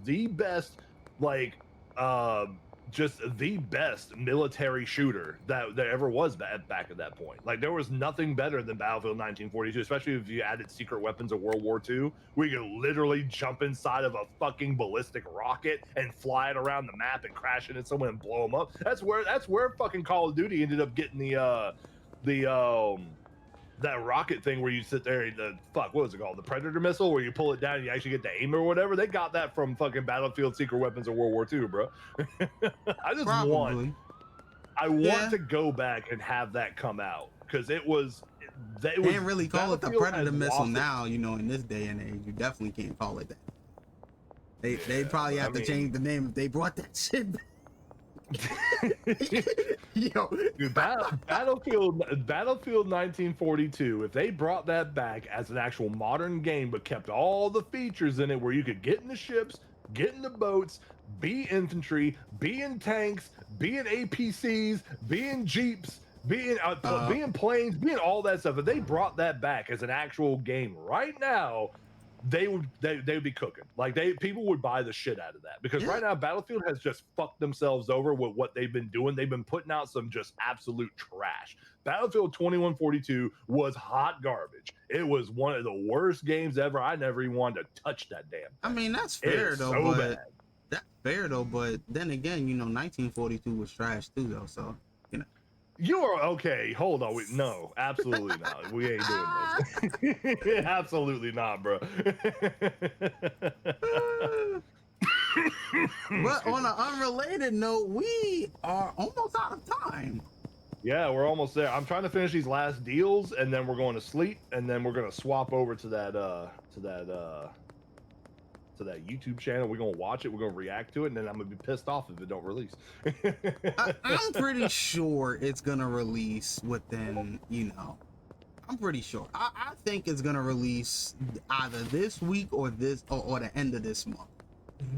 A: the best, like, just the best military shooter that there ever was back at that point. Like there was nothing better than Battlefield 1942, especially if you added secret weapons of World War II, where you could literally jump inside of a fucking ballistic rocket and fly it around the map and crash into someone and blow them up. That's where fucking Call of Duty ended up getting that rocket thing where you sit there, what was it called? The Predator missile, where you pull it down and you actually get to aim or whatever. They got that from fucking Battlefield Secret Weapons of World War II, bro. I just want to go back and have that come out because they
B: can't really call it the Predator missile now, you know, in this day and age. You definitely can't call it that. They probably have to change the name if they brought that shit back.
A: Yo, dude, Battlefield 1942, if they brought that back as an actual modern game but kept all the features in it where you could get in the ships, get in the boats, be infantry, be in tanks, be in APCs, be in jeeps, be in planes, be in all that stuff, if they brought that back as an actual game right now, they would be cooking. Like people would buy the shit out of that because right now Battlefield has just fucked themselves over with what they've been doing. They've been putting out some just absolute trash. Battlefield 2142 was hot garbage. It was one of the worst games ever. I never even wanted to touch that damn thing.
B: I mean, that's fair though. That's fair though. But then again, you know, 1942 was trash too though. So you know.
A: You are okay. Hold on. No, absolutely not. We ain't doing this. Absolutely not, bro.
B: But on an unrelated note, we are almost out of time.
A: Yeah, we're almost there. I'm trying to finish these last deals, and then we're going to sleep, and then we're gonna swap over to that to that YouTube channel. We're gonna watch it. We're gonna react to it, and then I'm gonna be pissed off if it don't release.
B: I'm pretty sure it's gonna release within, I'm pretty sure. I think it's gonna release either this week or the end of this month,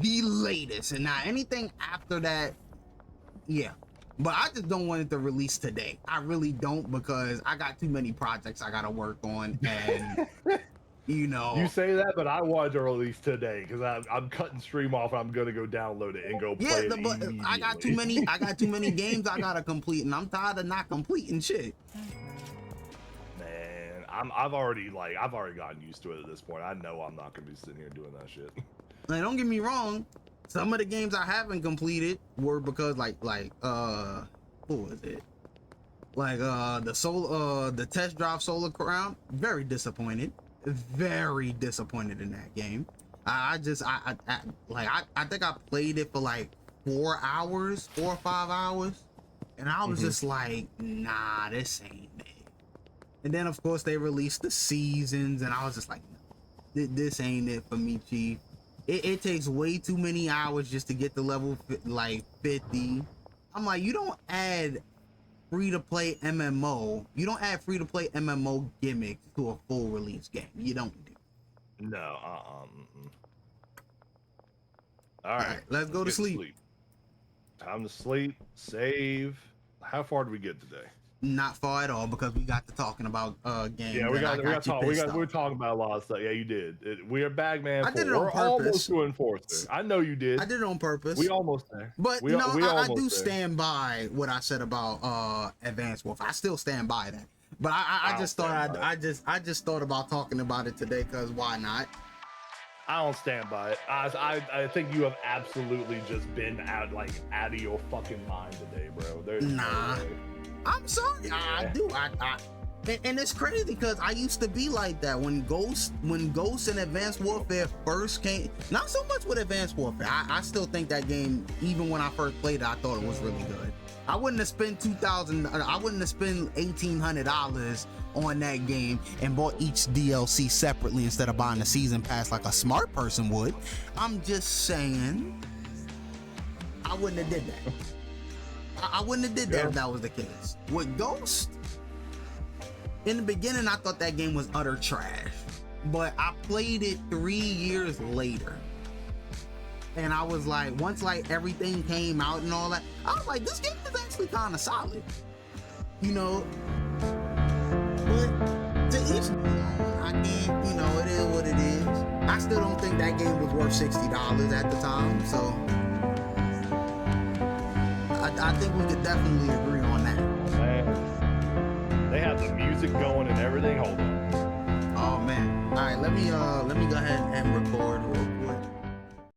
B: the latest. And now anything after that, yeah. But I just don't want it to release today. I really don't, because I got too many projects I gotta work on, and
A: You say that, but I wanted to release today because I'm cutting stream off. And I'm gonna go download it and go play it immediately.
B: I got too many games I gotta complete, and I'm tired of not completing shit.
A: Man, I've already gotten used to it at this point. I know I'm not gonna be sitting here doing that shit.
B: Like, don't get me wrong, some of the games I haven't completed were because what was it? Like the test drive Solar Crown, very disappointed in that game. I think I played it for like 4 or 5 hours, and I was just like, nah, this ain't it. And then of course they released the seasons, and I was just like, no, this ain't it for me, Chief. It takes way too many hours just to get to level like 50. I'm like, you don't add free-to-play MMO gimmicks to a full release game. You don't do.
A: No, All right,
B: let's go to sleep.
A: Time to sleep. Save. How far did we get today?
B: Not far at all, because we got to talking about games.
A: Yeah, we're talking about a lot of stuff. Yeah, you did. We are Bagman 4.
B: I did it on
A: we're
B: purpose.
A: Almost to Enforcer. I know you did.
B: I did it on purpose.
A: We almost there.
B: But I do stand by what I said about Advanced Warfare. I still stand by that. But I just thought about talking about it today, because why not?
A: I don't stand by it. I think you have absolutely just been out of your fucking mind today, bro. There's
B: nah.
A: No way.
B: I'm sorry. Yeah. I do. And it's crazy, because I used to be like that when Ghost and Advanced Warfare first came. Not so much with Advanced Warfare. I still think that game, even when I first played it, I thought it was really good. I wouldn't have spent $1,800 on that game and bought each DLC separately instead of buying the season pass like a smart person would. I'm just saying, I wouldn't have did that. I wouldn't have did that if that was the case. With Ghost, in the beginning, I thought that game was utter trash, but I played it 3 years later, and I was like, once like everything came out and all that, I was like, this game is actually kind of solid, But to each, I can't, it is what it is. I still don't think that game was worth $60 at the time, so I think we could definitely agree on that.
A: Man, they have the music going and everything. Hold on.
B: Oh man. All right, let me go ahead and record real